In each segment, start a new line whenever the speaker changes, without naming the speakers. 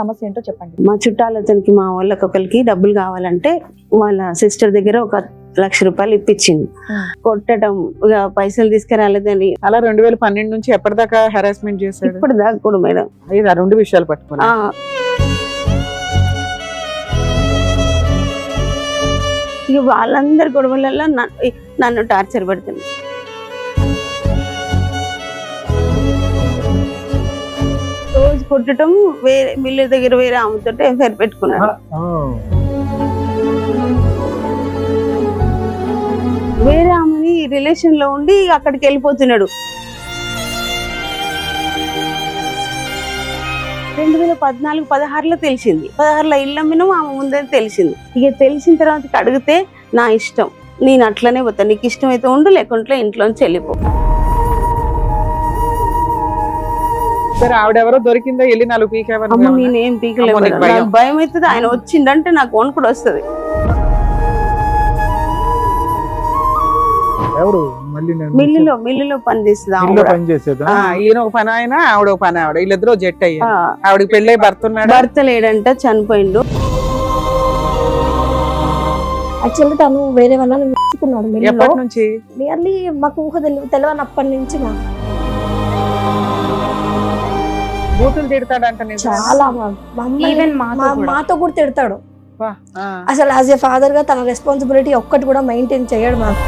సమస్య ఏంటో చెప్పండి.
మా చుట్టాలతనికి మా వాళ్ళకి ఒకరికి డబ్బులు కావాలంటే వాళ్ళ సిస్టర్ దగ్గర 1,00,000 రూపాయలు ఇప్పించింది. కొట్టడం, ఇక పైసలు తీసుకురాలేదని
అలా 2012 నుంచి ఎప్పటిదాకా హెరాస్మెంట్ చేశాడు?
ఇప్పుడు దాకా కూడా మేడం.
ఆ రెండు విషయాలు పట్టుకున్నా.
ఇక వాళ్ళందరి గొడవలలో నన్ను టార్చర్ పెడుతుంది. రోజు కొట్టడం, వేరే మిల్లు దగ్గర వేరే ఆమెతో ఎఫ్ఐఆర్ పెట్టుకున్నాడు. వేరే ఆమెని రిలేషన్ లో ఉండి అక్కడికి వెళ్ళిపోతున్నాడు. 2014-16లో తెలిసింది. 16లో ఇల్లు అమ్మినాం, ఆమె ముందే తెలిసింది. ఇక తెలిసిన తర్వాత అడిగితే నా ఇష్టం, నేను అట్లనే పోతా, నీకు ఇష్టం అయితే ఉండు, లేకుంటే ఇంట్లోంచి వెళ్ళిపో.
సరే, ఆవిడెవరో దొరికిందా? వెళ్ళి 4 పీకేవా?
నేనేం పీకలేదు, నాకు భయం అవుతుంది. ఆయన వచ్చిందంటే నాకు వణుకుడు వస్తుంది. మిల్లులో పని చేస్తుంది.
ఈయన ఒక పని ఆయన, ఆవిడ ఒక పని ఆవిడ, వీళ్ళిద్దరూ జట్ అయ్యారు. ఆవిడకి పెళ్ళై భర్త
లేడంట, చనిపోయిండు.
యాక్చువల్లీ తను వేరే వాళ్ళని మెచ్చుకున్నాడు.
ఎప్పటి నుంచి?
నియర్లీ మాకు ఊహ తెలియనప్పటి నుంచి
బూతులు తిడతాడంట.
చాలా మాతో కూడా తిడతాడు. అసలు యాజ్ ఏ ఫాదర్ గా తన రెస్పాన్సిబిలిటీ ఒక్కటి కూడా మెయింటైన్ చేయడు. మాకు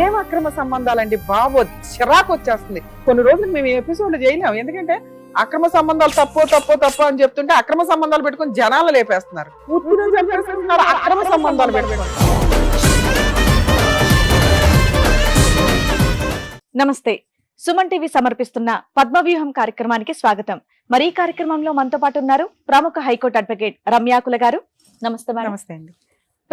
ఏం అక్రమ సంబంధాలండి బాబు, చిరాకు వచ్చేస్తుంది. కొన్ని రోజులు మేము ఎపిసోడ్ చేయలేము, ఎందుకంటే అక్రమ సంబంధాలు తప్పు అని చెప్తుంటే అక్రమ సంబంధాలు పెట్టుకుని జనాలు లేపేస్తున్నారు. అక్రమ సంబంధాలు పెట్టుకుని.
నమస్తే, సుమన్ టీవీ సమర్పిస్తున్న పద్మవ్యూహం కార్యక్రమానికి స్వాగతం. మరి ఈ కార్యక్రమంలో మనతో పాటు ఉన్నారు ప్రముఖ హైకోర్టు అడ్వకేట్ రమ్యాకుల గారు. నమస్తే మేడం.
నమస్తే అండి.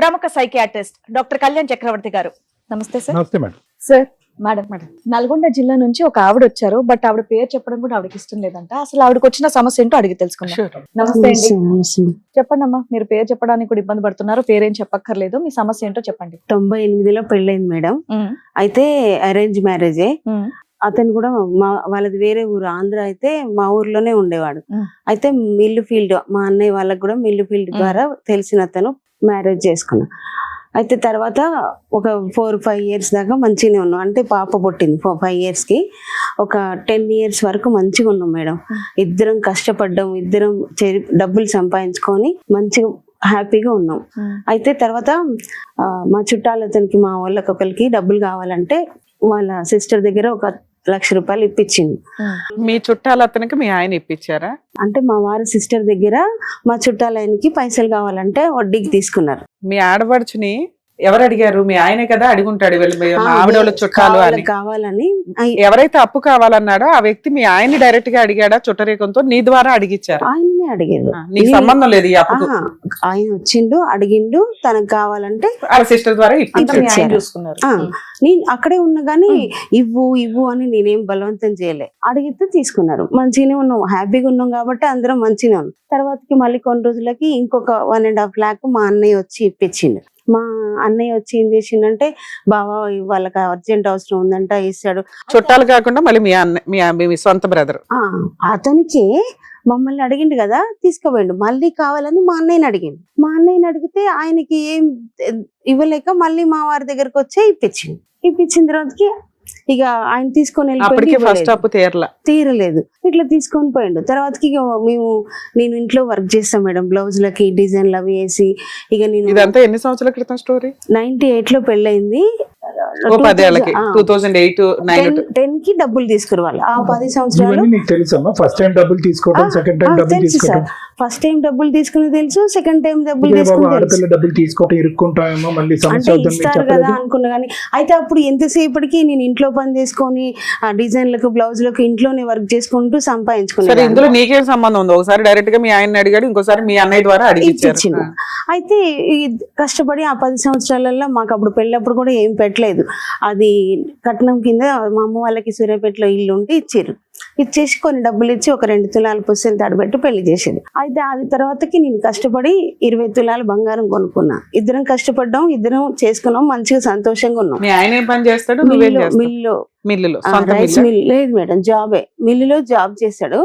ప్రముఖ సైకియాట్రిస్ట్ డాక్టర్ కళ్యాణ్ చక్రవర్తి గారు. నమస్తే సార్.
నమస్తే మేడం.
సార్, మేడం నల్గొండ జిల్లా నుంచి ఒక ఆవిడ వచ్చారు, బట్ ఆవిడ పేరు చెప్పడం కూడా ఆవిడకి ఇష్టం లేదంట. అసలు ఆవిడకి వచ్చిన సమస్య ఏంటో అడిగి తెలుసుకున్నాం. నమస్తే అండి. చెప్పండి అమ్మా, మీరు పేరు చెప్పడానికి కూడా ఇబ్బంది పడుతున్నారు. పేరేం చెప్పక్కర్లేదు, మీ సమస్య ఏంటో చెప్పండి.
98లో పెళ్ళైంది మేడం. అయితే అరేంజ్ మ్యారేజే. అతను కూడా వాళ్ళది వేరే ఊరు, ఆంధ్ర. అయితే మా ఊర్లోనే ఉండేవాడు. అయితే మిల్లు ఫీల్డ్, మా అన్నయ్య వాళ్ళకి కూడా మిల్లు ఫీల్డ్ ద్వారా తెలిసిన అతను మ్యారేజ్ చేసుకున్నా. అయితే తర్వాత ఒక 4-5 ఇయర్స్ దాకా మంచిగానే ఉన్నాం. అంటే పాప పుట్టింది 5 ఇయర్స్కి. ఒక 10 ఇయర్స్ వరకు మంచిగా ఉన్నాం మేడం. ఇద్దరం కష్టపడ్డాం, ఇద్దరం డబ్బులు సంపాదించుకొని మంచిగా హ్యాపీగా ఉన్నాం. అయితే తర్వాత మా చుట్టాలతనికి మా వాళ్ళకి ఒకరికి డబ్బులు కావాలంటే వాళ్ళ సిస్టర్ దగ్గర 1,00,000 రూపాయలు ఇప్పించింది.
మీ చుట్టాలతనికి మీ ఆయన ఇప్పించారా?
అంటే మా వారి సిస్టర్ దగ్గర మా చుట్టాలకి పైసలు కావాలంటే వడ్డీకి తీసుకున్నారు.
మీ ఆడపడుచుని ఎవరు అడిగారు? మీ ఆయనే కదా అడుగుంటాడు, ఆవిడ వాళ్ళ చుట్టాలు అని
కావాలని.
ఎవరైతే అప్పు కావాలన్నాడో ఆ వ్యక్తి మీ ఆయన్ని డైరెక్ట్ గా అడిగాడా? చుట్టరేకంతో నీ ద్వారా అడిగిచ్చారు?
ఆయననే అడిగారు.
నీకు సంబంధం లేదు.
ఆయన వచ్చిండు, అడిగిండు, తనకు కావాలంటే
సిస్టర్ ద్వారా
చూసుకున్నారు.
నేను అక్కడే ఉన్నా గానీ ఇవ్వు అని నేనేం బలవంతం చేయలే. అడిగితే తీసుకున్నారు. మంచిగానే ఉన్నాం, హ్యాపీగా ఉన్నాం కాబట్టి అందరం మంచిగానే ఉన్నాం. తర్వాతకి మళ్ళీ కొన్ని రోజులకి ఇంకొక 1.5 lakh మా అన్నయ్య వచ్చి ఇప్పించిండు. మా అన్నయ్య వచ్చి ఏం చేసిండంటే, బావా వాళ్ళకి అర్జెంట్ అవసరం ఉందంట, ఇస్తాడు.
చుట్టాలు కాకుండా మళ్ళీ మీ సొంత బ్రదర్
అతనికి మమ్మల్ని అడిగిండు కదా, తీసుకుపోయిండు. మళ్ళీ కావాలని మా అన్నయ్యని అడిగిండు. మా అన్నయ్యని అడిగితే ఆయనకి ఏం ఇవ్వలేక మళ్ళీ మా వారి దగ్గరకు వచ్చే ఇప్పించిన తర్వాతకి ఇక ఆయన తీసుకొని తీరలేదు, ఇట్లా తీసుకొని పోయిండు. తర్వాతకి నేను ఇంట్లో వర్క్ చేస్తాను మేడం, బ్లౌజులకి డిజైన్లు అవి వేసి. ఇక నేను
ఇదంతా ఎన్ని సంవత్సరాల క్రితం స్టోరీ?
98లో పెళ్ళయింది. 10కి డబ్బులు తీసుకురావాలి. ఆ 10 సంవత్సరాలు
ఫస్ట్ టైం డబ్బులు తీసుకోవడం, సెకండ్ టైం డబ్బులు తీసుకోవడం.
ఫస్ట్ టైం డబ్బులు తీసుకుని తెలుసు, సెకండ్ టైం డబ్బులు
తీసుకోవడం ఇరుక్కుంటామేమో, మళ్ళీ
ఇస్తారు కదా అనుకున్నా. కానీ అయితే అప్పుడు ఎంతసేపటికి నేను ఇంట్లో పని చేసుకొని ఆ డిజైన్లకు బ్లౌజులకు ఇంట్లోనే వర్క్ చేసుకుంటూ సంపాదించుకున్నాను.
ఇందులో నీకేం సంబంధం ఉంది? ఒకసారి డైరెక్ట్ గా మీ ఆయన అడిగాడు, ఇంకోసారి మీ అన్నయ్య ద్వారా అడిగించారు.
అయితే కష్టపడి ఆ 10 సంవత్సరాలలో మాకు అప్పుడు పెళ్ళప్పుడు కూడా ఏం పెట్టలేదు. అది కట్నం కింద మా అమ్మ వాళ్ళకి సూర్యాపేటలో ఇల్లు ఉంటే ఇచ్చారు. ఇచ్చేసి కొన్ని డబ్బులు ఇచ్చి ఒక 2 తులాలు పుస్తలు తడబెట్టి పెళ్లి చేసేది. అయితే అది తర్వాతకి నేను కష్టపడి 20 తులాలు బంగారం కొనుక్కున్నా. ఇద్దరం కష్టపడ్డాం, ఇద్దరం చేసుకున్నాం, మంచిగా సంతోషంగా ఉన్నాం.
మీ ఆయన ఏం పని చేస్తాడు? నువ్వేం చేస్తావు?
మిల్లులో
సొంత
రైస్
మిల్లా?
మిల్ లేదు మేడం, జాబే. మిల్లులో జాబ్ చేస్తాడు,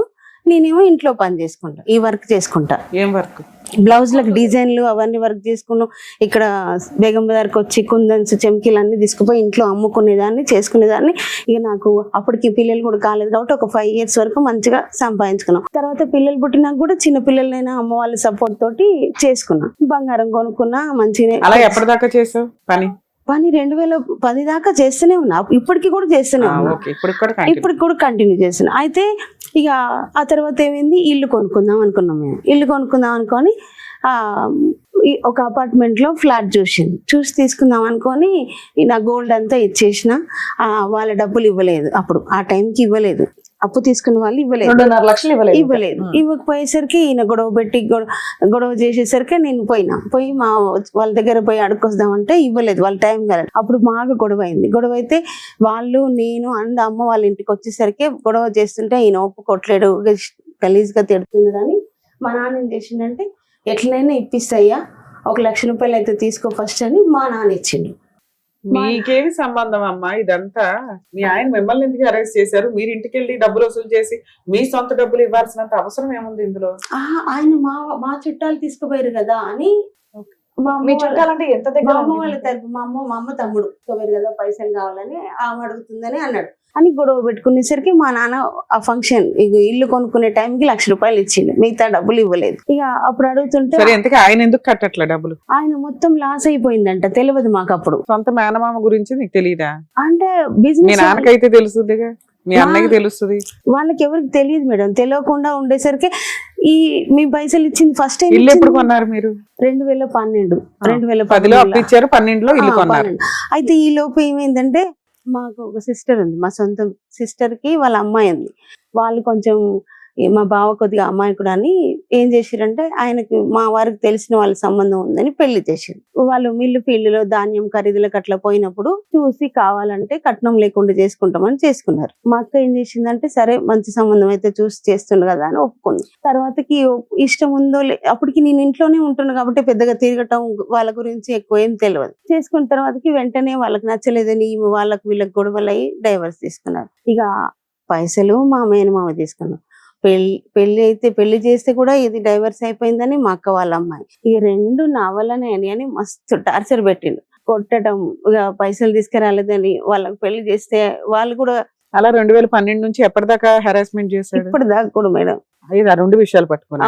నేనేమో ఇంట్లో పని చేసుకుంటా, ఈ వర్క్ చేసుకుంటా.
ఏం వర్క్?
బ్లౌజ్లకు డిజైన్లు అవన్నీ వర్క్ చేసుకున్నాం. ఇక్కడ బేగం బజార్కి వచ్చి కుందన్స్ చెమ్కీలు అన్ని తీసుకుపోయి ఇంట్లో అమ్ముకునేదాన్ని, చేసుకునేదాన్ని. ఇక నాకు అప్పటికి పిల్లలు కూడా కాలేదు కాబట్టి ఒక 5 years వరకు మంచిగా సంపాదించుకున్నాం. తర్వాత పిల్లలు పుట్టినాక కూడా చిన్న పిల్లలైనా అమ్మ వాళ్ళ సపోర్ట్ తోటి చేసుకున్నాం. బంగారం కొనుక్కున్నా మంచిగా.
అలా ఎప్పటిదాకా చేసావు పని?
2010 దాకా చేస్తూనే ఉన్నా, ఇప్పటికి కూడా చేస్తూనే ఉన్నా, ఇప్పటికి కూడా కంటిన్యూ చేస్తున్నా. అయితే ఇక ఆ తర్వాత ఏమైంది, ఇల్లు కొనుక్కుందాం అనుకున్నాం. మేము ఇల్లు కొనుక్కుందాం అనుకొని ఒక అపార్ట్మెంట్ లో ఫ్లాట్ చూసి తీసుకుందాం అనుకొని నా గోల్డ్ అంతా ఇచ్చేసిన. వాళ్ళ డబ్బులు ఇవ్వలేదు, అప్పుడు ఆ టైంకి ఇవ్వలేదు. అప్పు తీసుకున్న వాళ్ళు ఇవ్వలేదు,
2.5 లక్షలు
ఇవ్వలేదు. ఇవ్వకపోయేసరికి ఈయన గొడవ పెట్టి గొడవ చేసేసరికి నేను పోయి మా వాళ్ళ దగ్గర పోయి అడుక్కొస్తామంటే ఇవ్వలేదు, వాళ్ళ టైం కాలేదు. అప్పుడు బాగా గొడవ అయింది. గొడవ అయితే వాళ్ళు నేను అమ్మ వాళ్ళ ఇంటికి వచ్చేసరికి గొడవ చేస్తుంటే ఈయన ఒప్పుకోట్లేడు, గలీజ్గా తిడుతున్నాడని మా నాన్న ఏం చేసిండంటే ఎట్లయినా ఇప్పిస్తాయ్యా, 1 లక్ష రూపాయలు అయితే తీసుకో ఫస్ట్ అని మా నాన్న ఇచ్చిండు.
మీకేమి సంబంధం అమ్మా ఇదంతా? మీ ఆయన మిమ్మల్ని ఎందుకు అరెస్ట్ చేశారు? మీరు ఇంటికి వెళ్ళి డబ్బులు వసూలు చేసి మీ సొంత డబ్బులు ఇవ్వాల్సినంత అవసరం ఏముంది ఇందులో?
ఆయన మా చుట్టాలు తీసుకుపోయారు కదా అని.
మీ చుట్టాలంటే ఎంత దగ్గర?
మా అమ్మ వాళ్ళ తరపు మా అమ్మ తమ్ముడు తీసుకుపోయారు కదా, పైసలు కావాలని ఆమె అడుగుతుందని అన్నాడు అని గొడవ పెట్టుకునేసరికి మా నాన్న ఆ ఫంక్షన్ ఇల్లు కొనుక్కునే టైంకి 1 లక్ష రూపాయలు ఇచ్చిండు, మిగతా డబ్బులు ఇవ్వలేదు. ఇక అప్పుడు అడుగుతుంటే
ఆయన ఎందుకు కట్టట్లే డబ్బులు?
ఆయన మొత్తం లాస్ అయిపోయిందంట, తెలియదు మాకు అప్పుడు.
సొంత మేనమామ గురించి నీకు తెలీదా?
అంటే
మీ
బిజినెస్
నాన్నకైతే తెలుస్తుందిగా, మీ అన్నకి తెలుస్తుంది.
వాళ్ళకి ఎవరికి తెలియదు మేడం. తెలియకుండా ఉండేసరికి మీ పైసలు ఇచ్చింది ఫస్ట్ టైం.
ఇల్లు ఎప్పుడు కొన్నారు మీరు?
2012
2010లో అప్పు ఇచ్చారు, 12లో ఇల్లు కొన్నారు.
అయితే ఈ లోపు ఏమైందంటే మాకు ఒక సిస్టర్ ఉంది, మా సొంత సిస్టర్ కి వాళ్ళ అమ్మాయి ఉంది. వాళ్ళు కొంచెం మా బావ కొద్దిగా అమాయకుడు అని ఏం చేసిరంటే ఆయనకి మా వారికి తెలిసిన వాళ్ళ సంబంధం ఉందని పెళ్లి చేసిరు. వాళ్ళు మిల్లు ఫీల్డ్ లో ధాన్యం ఖరీదులకు అట్లా పోయినప్పుడు చూసి కావాలంటే కట్నం లేకుండా చేసుకుంటామని చేసుకున్నారు. మా అక్క ఏం చేసిందంటే సరే మంచి సంబంధం అయితే చూసి చేస్తుండ కదా అని ఒప్పుకుంది. తర్వాతకి ఇష్టం ఉందో అప్పటికి నేను ఇంట్లోనే ఉంటున్నా కాబట్టి పెద్దగా తిరగటం వాళ్ళ గురించి ఎక్కువ ఏం తెలియదు. చేసుకున్న తర్వాతకి వెంటనే వాళ్ళకి నచ్చలేదని వాళ్ళకి వీళ్ళకి గొడవలయ్యి డైవర్స్ తీసుకున్నారు. ఇక పైసలు మా మేనమామ తీసుకున్నాం. పెళ్లి చేస్తే కూడా ఇది డైవర్స్ అయిపోయిందని మా అక్క వాళ్ళ అమ్మాయి. ఇక 2 నా వల్లనే అని మస్తు టార్చర్ పెట్టిండు, కొట్టడం, ఇక పైసలు తీసుకురాలేదని. వాళ్ళకి పెళ్లి చేస్తే వాళ్ళు కూడా
అలా 2012 నుంచి ఎప్పటిదాకా హెరాస్మెంట్ చేశాడు?
ఇప్పటిదాకా కూడా మేడం.
ఆ 2 విషయాలు పట్టుకున్నా.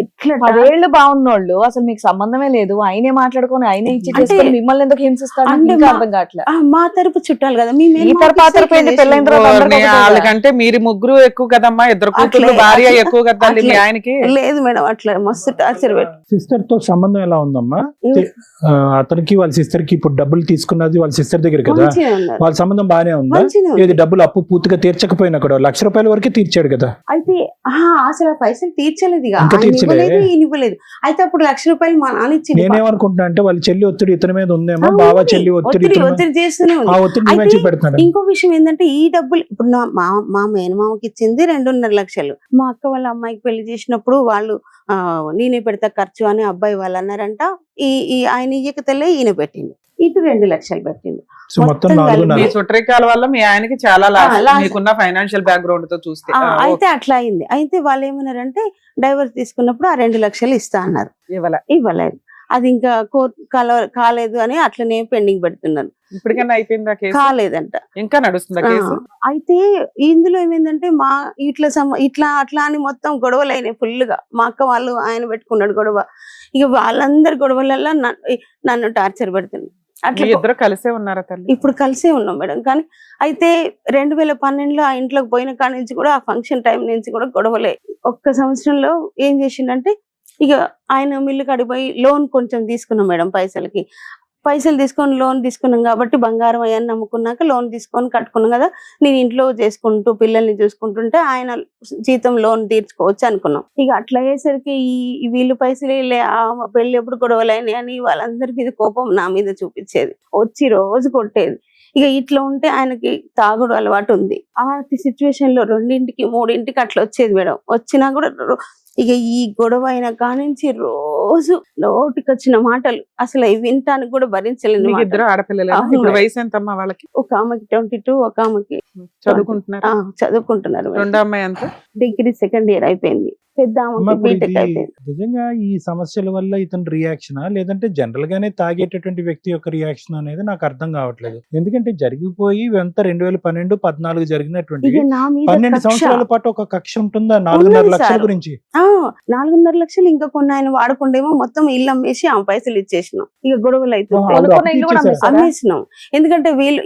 ఎట్లా
10 ఏళ్ళు బాగున్నోళ్ళు అసలు మీకు సంబంధమే లేదు, ఆయనే మాట్లాడుకొని ఆయనే ఇచ్చి చేసుకొని మిమ్మల్ని ఎందుకు హింసిస్తాడు నాకు అర్థం కావట్లేదు.
మా తరపు చుట్టాలు కదా,
వాళ్ళకంటే మీరు ముగ్గురు ఎక్కువ కదమ్మా, 2 కూతురు భార్య ఎక్కువ కదా మీ ఆయనకి.
లేదు మేడం, అట్లా మస్తు టార్చర్ పెట్టి.
సిస్టర్ తో సంబంధం ఎలా ఉందమ్మా? అతనికి వాళ్ళ సిస్టర్ కి ఇప్పుడు డబ్బులు తీసుకున్నది వాళ్ళ సిస్టర్ దగ్గర కదా, వాళ్ళ సంబంధం బానే ఉందా? ఏది డబ్బులు అప్పు పూర్తిగా తీర్చకపోయినా కూడా 1 లక్ష రూపాయల వరకు తీర్చాడు కదా.
అయితే అసలు ఆ పైసలు తీర్చలేదు, ఇవ్వలేదు. అయితే అప్పుడు 1 లక్ష రూపాయలు మా నాన్న ఇచ్చింది.
నేనేమనుకుంటున్నా అంటే వాళ్ళ చెల్లి ఒత్తిడి ఇతని మీద ఉందేమో, బావ చెల్లి ఒత్తిడి
చేస్తూనే
ఉంది.
ఇంకో విషయం ఏంటంటే ఈ డబ్బులు ఇప్పుడు మా మేనమామకి ఇచ్చింది 2.5 లక్షలు. మా అక్క వాళ్ళ అమ్మాయికి పెళ్లి చేసినప్పుడు వాళ్ళు నేనే పెడతా ఖర్చు అని అబ్బాయి వాళ్ళు అన్నారంట. ఆయన ఇయ్యక తెల్ల ఈయన పెట్టింది, ఇటు 2 లక్షలు పెట్టింది.
మీ చుట్టరికాల వల్ల మీ ఆయనకి చాలా మీకున్న ఫైనాన్షియల్ బ్యాక్గ్రౌండ్ తో చూస్తే
అయితే అట్లా అయింది. అయితే వాళ్ళు ఏమన్నారంటే డైవర్స్ తీసుకున్నప్పుడు ఆ 2 లక్షలు ఇస్తా అన్నారు, ఇవ్వలేదు. అది ఇంకా కోర్టు కాలేదు అని అట్లనే పెండింగ్ పెడుతున్నారు.
ఇప్పటికన్నా అయిపోయిందా?
కాలేదంట,
ఇంకా నడుస్తుందా కేసు?
అయితే ఇందులో ఏమైందంటే మా ఇట్లా అట్లా అని మొత్తం గొడవలు అయినాయి ఫుల్ గా. మా అక్క వాళ్ళు ఆయన పెట్టుకున్నాడు గొడవ. ఇక వాళ్ళందరి గొడవలలో నన్ను టార్చర్ పెడుతున్నారు.
అట్లా ఇద్దరు కలిసే ఉన్నారా తల్లి?
ఇప్పుడు కలిసే ఉన్నాం మేడం. కానీ అయితే 2012లో ఆ ఇంట్లోకి పోయిన కాడి నుంచి కూడా ఆ ఫంక్షన్ టైం నుంచి కూడా గొడవలే. 1 సంవత్సరంలో ఏం చేసిండంటే ఇక ఆయన మిల్లు కడిపోయి లోన్ కొంచెం తీసుకున్నాం మేడం. పైసలు తీసుకొని లోన్ తీసుకున్నాం కాబట్టి బంగారం అయ్యాన్ని నమ్ముకున్నాక లోన్ తీసుకొని కట్టుకున్నాం కదా. నేను ఇంట్లో చేసుకుంటూ పిల్లల్ని చూసుకుంటుంటే ఆయన జీతం లోన్ తీర్చుకోవచ్చు అనుకున్నాం. ఇక అట్లా అయ్యేసరికి వీళ్ళు పైసలు పెళ్లి ఎప్పుడు గొడవలైనాయి అని వాళ్ళందరి మీద కోపం నా మీద చూపించేది, వచ్చి రోజు కొట్టేది. ఇక ఇట్లా ఉంటే ఆయనకి తాగుడు అలవాటు ఉంది. ఆ సిచ్యువేషన్ లో 2ంటికి 3ంటికి అట్లా వచ్చేది మేడం. వచ్చినా కూడా ఇక ఈ గొడవ అయిన కానించి రోజు నోటికి వచ్చిన మాటలు అసలు అవి వినటానికి కూడా భరించలేని మాటలు.
ఇద్దరు ఆడపిల్లలు.
అవును.
ఇప్పుడు వయసు ఎంతమ్మా వాళ్ళకి?
ఒక ఆమెకి 22, ఒక ఆమెకి
చదువుకుంటున్నారు.
చదువుకుంటున్నారు.
రెండో అమ్మాయి అంతా
డిగ్రీ 2nd ఇయర్ అయిపోయింది. పెద్ద
అమ్మ,
ఆమెకి
ఇప్పుడు
బీటెక్
ఇది
అయిపోయింది.
నిజంగా ఈ సమస్యల వల్ల ఇతని రియాక్షనా లేదంటే జనరల్ గానే తాగేటటువంటి వ్యక్తి యొక్క రియాక్షన్ అనేది నాకు అర్థం కావట్లేదు. ఎందుకంటే జరిగిపోయి ఇవంతా 2012, 14 జరిగినటువంటి
ఇక నా మీద
12
కక్ష.
సంవత్సరాల పాటు ఒక కక్ష ఉంటుందా? 4.5
ఉన్నది
లక్షల
సార్.
గురించి
4.5 లక్షలు ఇంకా కొన్ని ఆయన వాడకుండేమో మొత్తం ఇల్లు అమ్మేసి ఆ పైసలు ఇచ్చేసినాం. ఇక గొడవలు అయితే
ఆవిడ
కొనుక్కున్న
అప్పు
ఇల్లు కూడా
ఇచ్చేసారా?
అమ్మేసినాం. ఎందుకంటే వీళ్ళు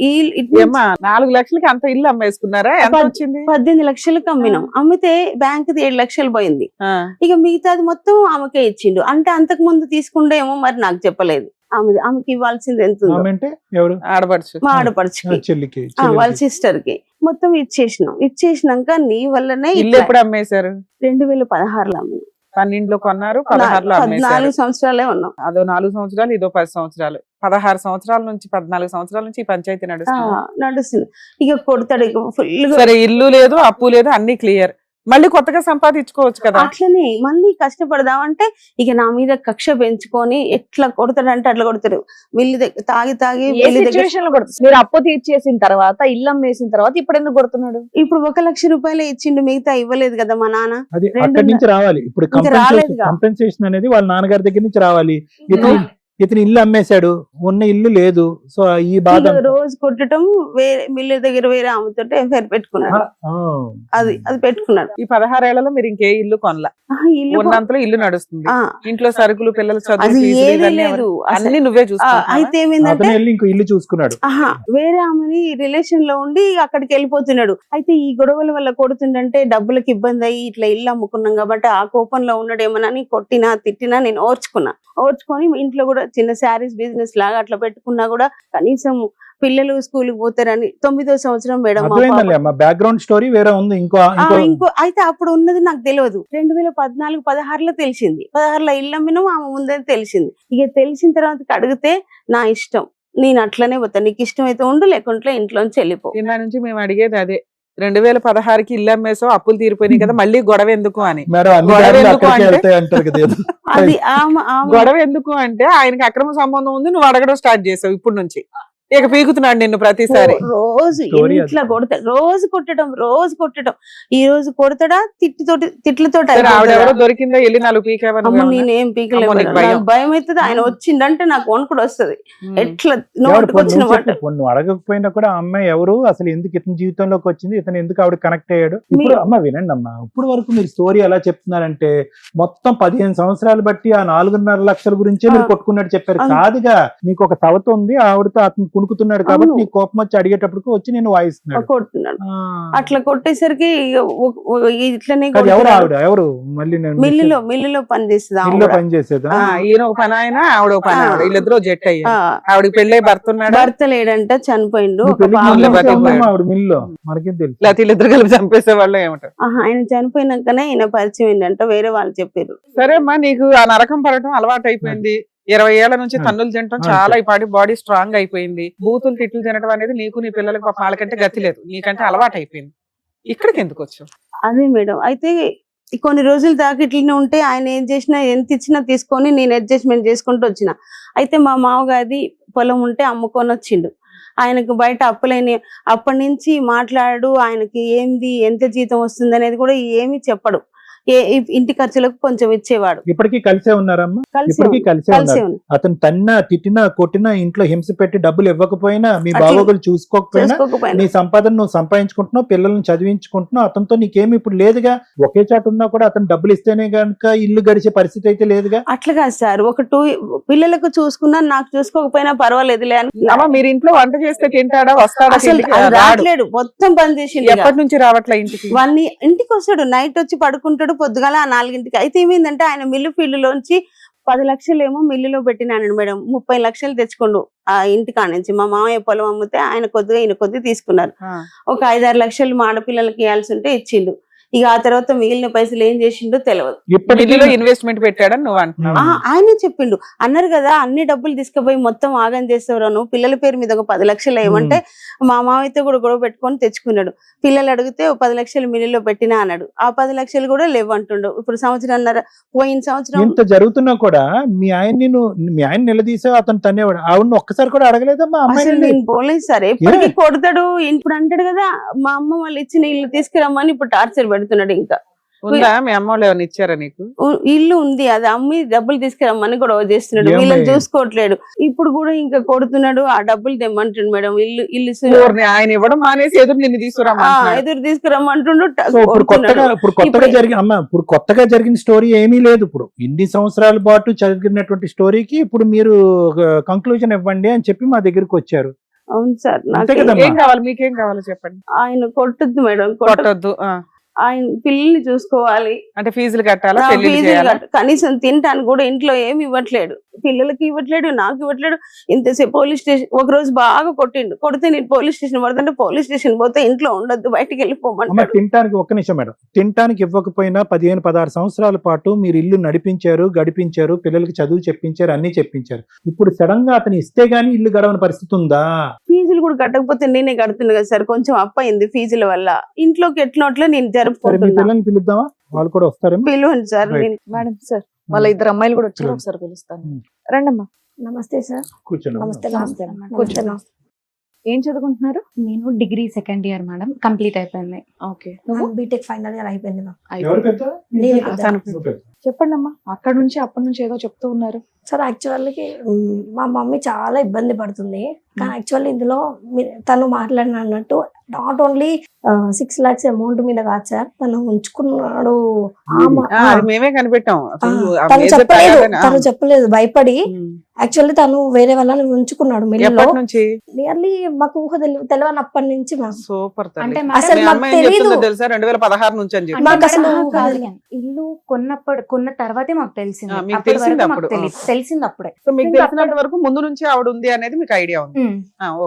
ఏమ్మా 4 లక్షలకి అంత ఇల్లు అమ్మేసుకున్నారా? ఎంత వచ్చింది?
18 లక్షలకు అమ్మినాం. అమ్మితే బ్యాంక్ 7 లక్షలు పోయింది.
ఆ.
ఇక మిగతాది మొత్తం ఆమెకే ఇచ్చిండు. అంటే అంతకు ముందు తీసుకుండేమో మరి నాకు చెప్పలేదు. ఆమెకి ఇవ్వాల్సింది ఎంత ఉందో.
ఆమె అంటే ఎవరు?
ఆడపడుచు.
మా ఆడపడుచుకి,
చెల్లికి
వాళ్ళ సిస్టర్ కి మొత్తం ఇచ్చేసినాం. ఇచ్చేసినాక నీ వల్లనే
ఇల్లు ఎప్పుడు అమ్మేశారు?
2016లో అమ్మినాం.
12లో కొన్నారు, 16లో అమ్మేశారు.
14 సంవత్సరాలే ఉన్నాం.
అదో 4 సంవత్సరాలు, ఇదో 10 సంవత్సరాలు. 16 సంవత్సరాల నుంచి 14 సంవత్సరాల నుంచి ఈ పంచాయతీ నడుస్తుంది.
నడుస్తుంది. ఇక కొడతాడు ఇక ఫుల్.
సరే, ఇల్లు లేదు, అప్పు లేదు, అన్ని క్లియర్. మళ్ళీ కొత్తగా సంపాదించుకోవచ్చు కదా.
అట్లనే మళ్ళీ కష్టపడదామంటే ఇక నా మీద కక్ష పెంచుకొని ఎట్లా కొడతాడంటే అట్లా కొడతాడు. మిల్లి దగ్గర తాగి
ఏ సిచ్యువేషన్ లో కొడుతుంది? మీరు అప్పు తీర్చేసిన తర్వాత, ఇల్లు అమ్మేసిన తర్వాత ఇప్పుడు ఎందుకు కొడుతున్నాడు?
ఇప్పుడు 1 లక్ష రూపాయలు ఇచ్చిండు, మిగతా ఇవ్వలేదు కదా మా నాన్న.
అది
2
అక్కడి నుంచి రావాలి. ఇప్పుడు
ఇంకా రాలేదుగా.
కంపెన్సేషన్ అనేది వాళ్ళ నాన్నగారి దగ్గర నుంచి రావాలి. ఇతను ఇల్లు అమ్మేశాడు, ఉన్న ఇల్లు లేదు. సో ఈ బాధ
ఇక రోజు కొట్టడం, వేరే మిల్లు దగ్గర వేరే ఆమెతో ఎఫ్ఐఆర్ పెట్టుకున్నాడు. అది పెట్టుకున్నాడు.
ఈ 16 ఏళ్లలో మీరు ఇంకే ఇల్లు కొనలా?
ఇల్లు
ఉన్నంతలో ఇల్లు నడుస్తుంది.
ఆ,
ఇంట్లో సరుకులు, పిల్లల
అది
చదువు, ఫీజులు
ఏది
ఇవన్నీ
లేదు అసలు.
అన్ని నువ్వే చూసుకుంటున్నావా?
అయితే ఏమైందంటే
అతను వెళ్ళి ఇంకో ఇల్లు చూసుకున్నాడు.
వేరే ఆమెని రిలేషన్ లో ఉండి అక్కడికి వెళ్ళిపోతున్నాడు. అయితే ఈ గొడవల వల్ల కొడుతుండంటే డబ్బులకు ఇబ్బంది అయ్యి ఇట్లా ఇల్లు అమ్ముకున్నాం కాబట్టి ఆ కోపంలో ఉన్నాడేమోనని కొట్టినా తిట్టినా నేను ఓర్చుకొని ఇంట్లో కూడా చిన్న శారీస్ బిజినెస్ లాగా అట్లా పెట్టుకున్నా కూడా కనీసం పిల్లలు స్కూల్ కి పోతారని 9వ సంవత్సరం మేడం
బ్యాక్గ్రౌండ్ స్టోరీ వేరే ఉంది.
ఇంకో అయితే అప్పుడు ఉన్నది నాకు తెలియదు. 2014, 16లో తెలిసింది. 16లో ఇల్లు అమ్మినాం, ఆమె ముందని తెలిసింది. ఇక తెలిసిన తర్వాత అడిగితే నా ఇష్టం, నేను అట్లనే పోతా, నీకు ఇష్టం అయితే ఉండు, లేకుంటే ఇంట్లోంచి వెళ్ళిపో.
ఇందా నుంచి మేము అడిగేది అదే. 2016కి ఇల్లు అమ్మేసావు, అప్పులు తీరిపోయినాయి కదా, మళ్ళీ గొడవ ఎందుకు అని.
అది
గొడవ ఎందుకు అంటే ఆయనకి అక్రమ సంబంధం ఉంది, నువ్వు అడగడం స్టార్ట్ చేసావు. ఇప్పుడు నుంచి ఇక పీకుతున్నాడు నిన్ను ప్రతిసారి.
రోజు ఇంట్లో కొడతాడు, రోజు కొట్టడం. ఈ రోజు కొడతాడా, తిట్లతో
ఆవిడెవరో దొరికిందా, వెళ్ళి 4 పీకేవని?
నేనేం పీకలేదు, భయం అవుతుంది. ఆయన వచ్చిందంటే నాకు వణుకుడు వస్తుంది. ఎట్లా వచ్చిన మాట.
నువ్వు అడగకపోయినా కూడా అమ్మాయి ఎవరు, అసలు ఎందుకు ఇతని జీవితంలోకి వచ్చింది, ఇతను ఎందుకు ఆవిడ కనెక్ట్ అయ్యాడు. ఇప్పుడు అమ్మ వినండి అమ్మా, ఇప్పుడు వరకు మీరు స్టోరీ ఎలా చెప్తున్నారంటే మొత్తం 15 సంవత్సరాలు బట్టి ఆ 4.5 లక్షల గురించే మీరు కొట్టుకున్నట్టు చెప్పారు. కాదుగా, నీకు ఒక సవత ఉంది, ఆవిడతో అతను కునుకుతున్నాడు కాబట్టి నీ కోపం వచ్చి అడిగేటప్పటికి వచ్చి నేను వాయిస్తున్నాడు,
కొడుతున్నాడు. అట్లా కొట్టేసరికి ఇట్లనే
ఎవరు మళ్ళీ
మిల్లులో
పనిచేసేదా?
ఈయన ఒక పని ఆయన, ఆవిడ ఒక పని ఆవిడ, వీళ్ళిద్దరూ జట్ అయ్యారు. ఆవిడకి పెళ్ళై భర్త
లేడంట, చనిపోయిండు.
ఆవిడ మిల్లులో మనకేం తెలుసు.
లేకపోతే వీళ్ళిద్దరు కలిపి చంపేసే వాళ్ళు ఏమంటారు?
ఆయన చనిపోయినాకనే ఈయన పరిచయం ఏంటంట, వేరే వాళ్ళు చెప్పారు.
సరే అమ్మా, నీకు ఆ నరకం పడటం అలవాటు అయిపోయింది. 20 ఏళ్ల నుంచి తన్నులు తినటం చాలా, ఈ పాటి బాడీ స్ట్రాంగ్ అయిపోయింది. బూతులు తిట్లు తినడం అనేది నీకు నీ పిల్లలకు వాళ్ళకంటే గతి లేదు, నీకంటే అలవాటు అయిపోయింది. ఇక్కడికి ఎందుకు వచ్చావు?
అదే మేడం, అయితే కొన్ని రోజులు దాకా ఇట్లనే ఉంటే ఆయన ఏం చేసినా, ఎంత ఇచ్చినా తీసుకొని నేను అడ్జస్ట్మెంట్ చేసుకుంటూ వచ్చిన. అయితే మా మామగారి పొలం ఉంటే అమ్ముకొని వచ్చిండు. ఆయనకు బయట అప్పులైన అప్పటి నుంచి మాట్లాడు, ఆయనకి ఏంది, ఎంత జీతం వస్తుంది అనేది కూడా ఏమి చెప్పడు. ఇంటి ఖర్చులకు కొంచెం ఇచ్చేవాడు.
ఇప్పటికీ కలిసే ఉన్నారమ్మా? ఇప్పటికీ కలిసే ఉన్నారు. అతను తన్నా, తిట్టినా, కొట్టినా, ఇంట్లో హింస పెట్టి డబ్బులు ఇవ్వకపోయినా, మీ బాగోగులు చూసుకోకపోయినా, నీ సంపాదన నువ్వు సంపాదించుకుంటున్నావు, పిల్లల్ని చదివించుకుంటున్నావు, అతనితో నీకేమి ఇప్పుడు లేదుగా. ఒకే చాటు ఉన్నా కూడా అతను డబ్బులు ఇస్తేనే గనుక ఇల్లు గడిచే పరిస్థితి అయితే లేదుగా.
అట్లా కాదు సార్, ఒక 2 పిల్లలకు చూసుకున్నా, నాకు చూసుకోకపోయినా పర్వాలేదులే అని.
మీరు ఇంట్లో వంట చేస్తే తింటాడా, వస్తాడా?
రావట్లేదు, మొత్తం బంద్ చేసి.
ఎప్పటి నుంచి రావట్లే ఇంటికి?
ఇంటికి వస్తాడు, నైట్ వచ్చి పడుకుంటాడు, పొద్దుగాల 4ంటికి. అయితే ఏమైందంటే ఆయన మిల్లు ఫీల్డ్ లోంచి 10 లక్షలు ఏమో మిల్లులో పెట్టినాను మేడం, 30 లక్షలు తెచ్చుకోండు ఆ ఇంటి కానించి. మా మామయ్య పొలం అమ్మితే ఆయన కొద్దిగా ఈయన కొద్దిగా తీసుకున్నారు. ఒక 5-6 లక్షలు మా ఆడపిల్లలకి ఇవ్వాల్సి ఉంటే ఇచ్చిండు. ఇక ఆ తర్వాత మిగిలిన పైసలు ఏం చేసిండో తెలియదు.
ఇప్పటికీ
ఇన్వెస్ట్మెంట్ పెట్టాడని నువ్వు అంటున్నావు.
ఆయనే చెప్పిండు. అన్నారు కదా అన్ని డబ్బులు తీసుకుపోయి మొత్తం ఆగం చేస్తావు నువ్వు, పిల్లల పేరు మీద ఒక 10 లక్షలు ఏమంటే మా మామయ్యతో కూడా గొడవ పెట్టుకొని తెచ్చుకున్నాడు. పిల్లలు అడిగితే 10 లక్షలు మిల్లులో పెట్టినా అన్నాడు. ఆ 10 లక్షలు కూడా లేవంటుండు. ఇప్పుడు సంవత్సరంన్నర పోయిన సంవత్సరం
ఇంత జరుగుతున్నా కూడా మీ ఆయన నిలదీసా అతను తనేవాడు. ఆవిడని ఒక్కసారి కూడా అడగలేదమ్మా
అసలు
అమ్మాయి?
నేను పోలేదు సార్, ఎప్పటికీ కొడతాడు. ఇప్పుడు అంటాడు కదా మా అమ్మ వాళ్ళు ఇచ్చిన ఇల్లు తీసుకురమ్మని ఇప్పుడు టార్చర్ పెడుతున్నాడు. ఇంకా
ఉందా మీ అమ్మ వాళ్ళు ఏమైనా ఇచ్చారా నీకు?
ఇల్లు ఉంది, అది అమ్మి డబ్బులు తీసుకురమ్మని గొడవ చేస్తున్నాడు.
ఏమ్మా
వీళ్ళని చూసుకోవట్లేడు. ఇప్పుడు కూడా ఇంకా కొడుతున్నాడు. ఆ డబ్బులు తెమ్మంటుండు మేడం. ఇల్లు
ఆయన ఇవ్వడం మానేసి ఎదురు నిన్ను తీసుకురమ్మంటున్నాడు.
ఎదురు తీసుకురమ్మంటుండు.
సో ఇప్పుడు కొత్తగా జరిగిన స్టోరీ ఏమీ లేదు. ఇప్పుడు ఇన్ని సంవత్సరాల పాటు చదివినటువంటి స్టోరీకి ఇప్పుడు మీరు కంక్లూజన్ ఇవ్వండి అని చెప్పి మా దగ్గరికి వచ్చారు.
అవును సార్,
అంతే
నాకు
కదమ్మా?
ఏం కావాలి, మీకేం కావాలో చెప్పండి.
ఆయన కొట్టద్దు మేడం,
కొట్టొద్దు.
ఆయన పిల్లల్ని చూసుకోవాలి.
అంటే ఫీజులు కట్టాలా,
నా
పెళ్లి
ఫీజులు
చేయాలా?
కనీసం తినటానికి కూడా ఇంట్లో ఏమి ఇవ్వట్లేడు. పిల్లలకి ఇవ్వట్లేడు, నాకు ఇవ్వట్లేడు. ఇంతసేపు పోలీస్ స్టేషన్ ఒక రోజు బాగా కొట్టిండు. కొడితే నేను పోలీస్ స్టేషన్ పడుతుంటే పోలీస్ స్టేషన్ పోతే ఇంట్లో ఉండొద్దు, బయటికి వెళ్ళిపోమంటాడు.
తినటానికి ఒక్క నిమిషం మేడం, తినటానికి ఇవ్వకపోయినా 15-16 సంవత్సరాల పాటు మీరు ఇల్లు నడిపించారు, గడిపించారు, పిల్లలకి చదువు చెప్పించారు, అన్ని చెప్పించారు. ఇప్పుడు సడన్ గా అతను ఇస్తే గానీ ఇల్లు గడవని పరిస్థితి ఉందా?
ఫీజులు కూడా కట్టకపోతే నేనే కడుతున్నా కదా సార్. కొంచెం అప్ అయింది ఫీజుల వల్ల. ఇంట్లోకి ఎట్లా నేను
మీ
జరుపుకుంటున్నా.
పిల్లల్ని పిలుద్దామా, వాళ్ళు కూడా వస్తారేమో.
పిలువండి సార్.
Right.
మేడం సార్, వాళ్ళ 2 అమ్మాయిలు కూడా వచ్చారు, ఒకసారి పిలుస్తాను. రండమ్మా.
నమస్తే సార్.
కూర్చోండి.
నమస్తే.
నమస్తే.
నమస్తే.
ఏం చదువుకుంటున్నారు?
నేను degree 2nd year madam, complete అయిపోయింది.
ఓకే, నువ్వు
బీటెక్ ఫైనల్ ఇయర్ అయిపోయింది మ్యామ్.
ఎవరు పెద్ద?
నేనే పెద్ద.
నువ్వు పెద్ద.
చెప్పండి అమ్మా. అక్కడ నుంచి అప్పటి నుంచి ఏదో చెప్తూ ఉన్నారు.
సార్ యాక్చువల్గా మా మమ్మీ చాలా ఇబ్బంది పడుతుంది. కానీ యాక్చువల్లీ ఇందులో తను మాట్లాడిన అన్నట్టు నాట్ ఓన్లీ 6 lakhs అమౌంట్ మీద కాదు సార్, తను ఉంచుకున్నాడు.
అది మేమే కనిపెట్టాం.
తను చెప్పలేదు, భయపడి యాక్చువల్లీ తను వేరే వాళ్ళని ఉంచుకున్నాడు మిల్లులో.
ఎప్పటి నుంచి?
నియర్లీ మాకు ఊహ తెలియనప్పటి నుంచి మ్యామ్.
సూపర్.
అంటే
అసలు
మీ
మాకు
అమ్మాయి ఏం
తెలీదు.
చెప్తుందో తెలుసా? 2016 నుంచి అని చెప్పి.
మాకు అసలు
ఇల్లు కొన్న తర్వాతే మాకు తెలిసింది.
మీకు
అప్పటి
తెలిసింది
వరకు మాకు
అప్పుడు?
తెలిసింది అప్పుడే.
సో మీకు తెలిసినంత వరకు ముందు నుంచి ఆవిడ ఉంది అనేది మీకు ఐడియా ఉంది.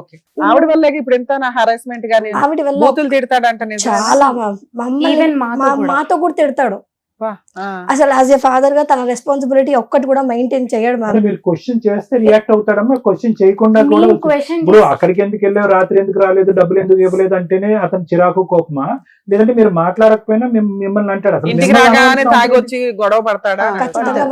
ఓకే. ఆవిడ వల్ల ఇప్పుడు ఎంత హరాస్మెంట్ గానీ
ఆవిడ వల్ల
బూతులు తిడతాడంట
చాలా
Even
మాతో కూడా తిడతాడు. అసలు యాజ్ ఏ ఫాదర్ గా తన రెస్పాన్సిబిలిటీ ఒక్కటి కూడా మెయింటైన్ చేయడు మ్యామ్.
మీరు క్వశ్చన్ చేస్తే రియాక్ట్ అవుతాడమ్మా, క్వశ్చన్ చేయకుండా కూడా ఇప్పుడు అక్కడికి ఎందుకు వెళ్ళావు, రాత్రి ఎందుకు రాలేదు, డబ్బులు ఎందుకు ఇవ్వలేదు అంటేనే అతను చిరాకు కోపమా, లేదంటే మీరు మాట్లాడకపోయినా మిమ్మల్ని అంటాడు. అసలు
ఇంటికి రాగానే తాగి వచ్చి గొడవ పడతాడా?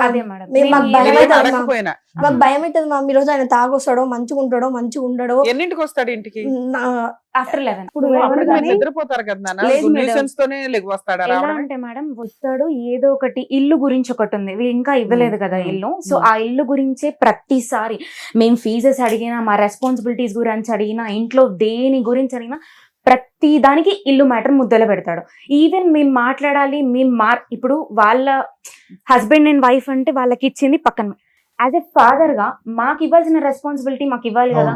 అదే మేడం.
మాకు భయం అవుతుంది మ్యామ్.
అడగకపోయినా
మాకు భయం అవుతుంది మ్యామ్. ఈ రోజు ఆయన తాగొస్తాడో, మంచిగా ఉంటాడో, మంచిగా ఉండడో.
ఎన్నింటికి వస్తాడు ఇంటికి?
ఆఫ్టర్ 11.
ఇప్పుడు
అప్పటికి మీరు నిద్రపోతారు కదా నాన్న.
లేదు మేడం.
న్యూసెన్స్ తోనే లెగ్ వస్తాడా
ఎలా
రావడం?
అంటే మేడం వస్తాడు, ఏదో ఒకటి ఇల్లు గురించి ఒకటి ఉంది, వీళ్ళు ఇంకా ఇవ్వలేదు కదా ఇల్లు. సో ఆ ఇల్లు గురించే ప్రతిసారి మేము ఫీజెస్ అడిగినా, మా రెస్పాన్సిబిలిటీస్ గురించి అడిగినా, ఇంట్లో దేని గురించి అడిగినా ప్రతి దానికి ఇల్లు మ్యాటర్ ముద్దలు పెడతాడు. ఈవెన్ మేము మాట్లాడాలి, ఇప్పుడు వాళ్ళ హస్బెండ్ అండ్ వైఫ్ అంటే వాళ్ళకి ఇచ్చింది పక్కన. యాజ్ ఎ ఫాదర్ గా మాకు ఇవ్వాల్సిన రెస్పాన్సిబిలిటీ మాకు ఇవ్వాలి కదా.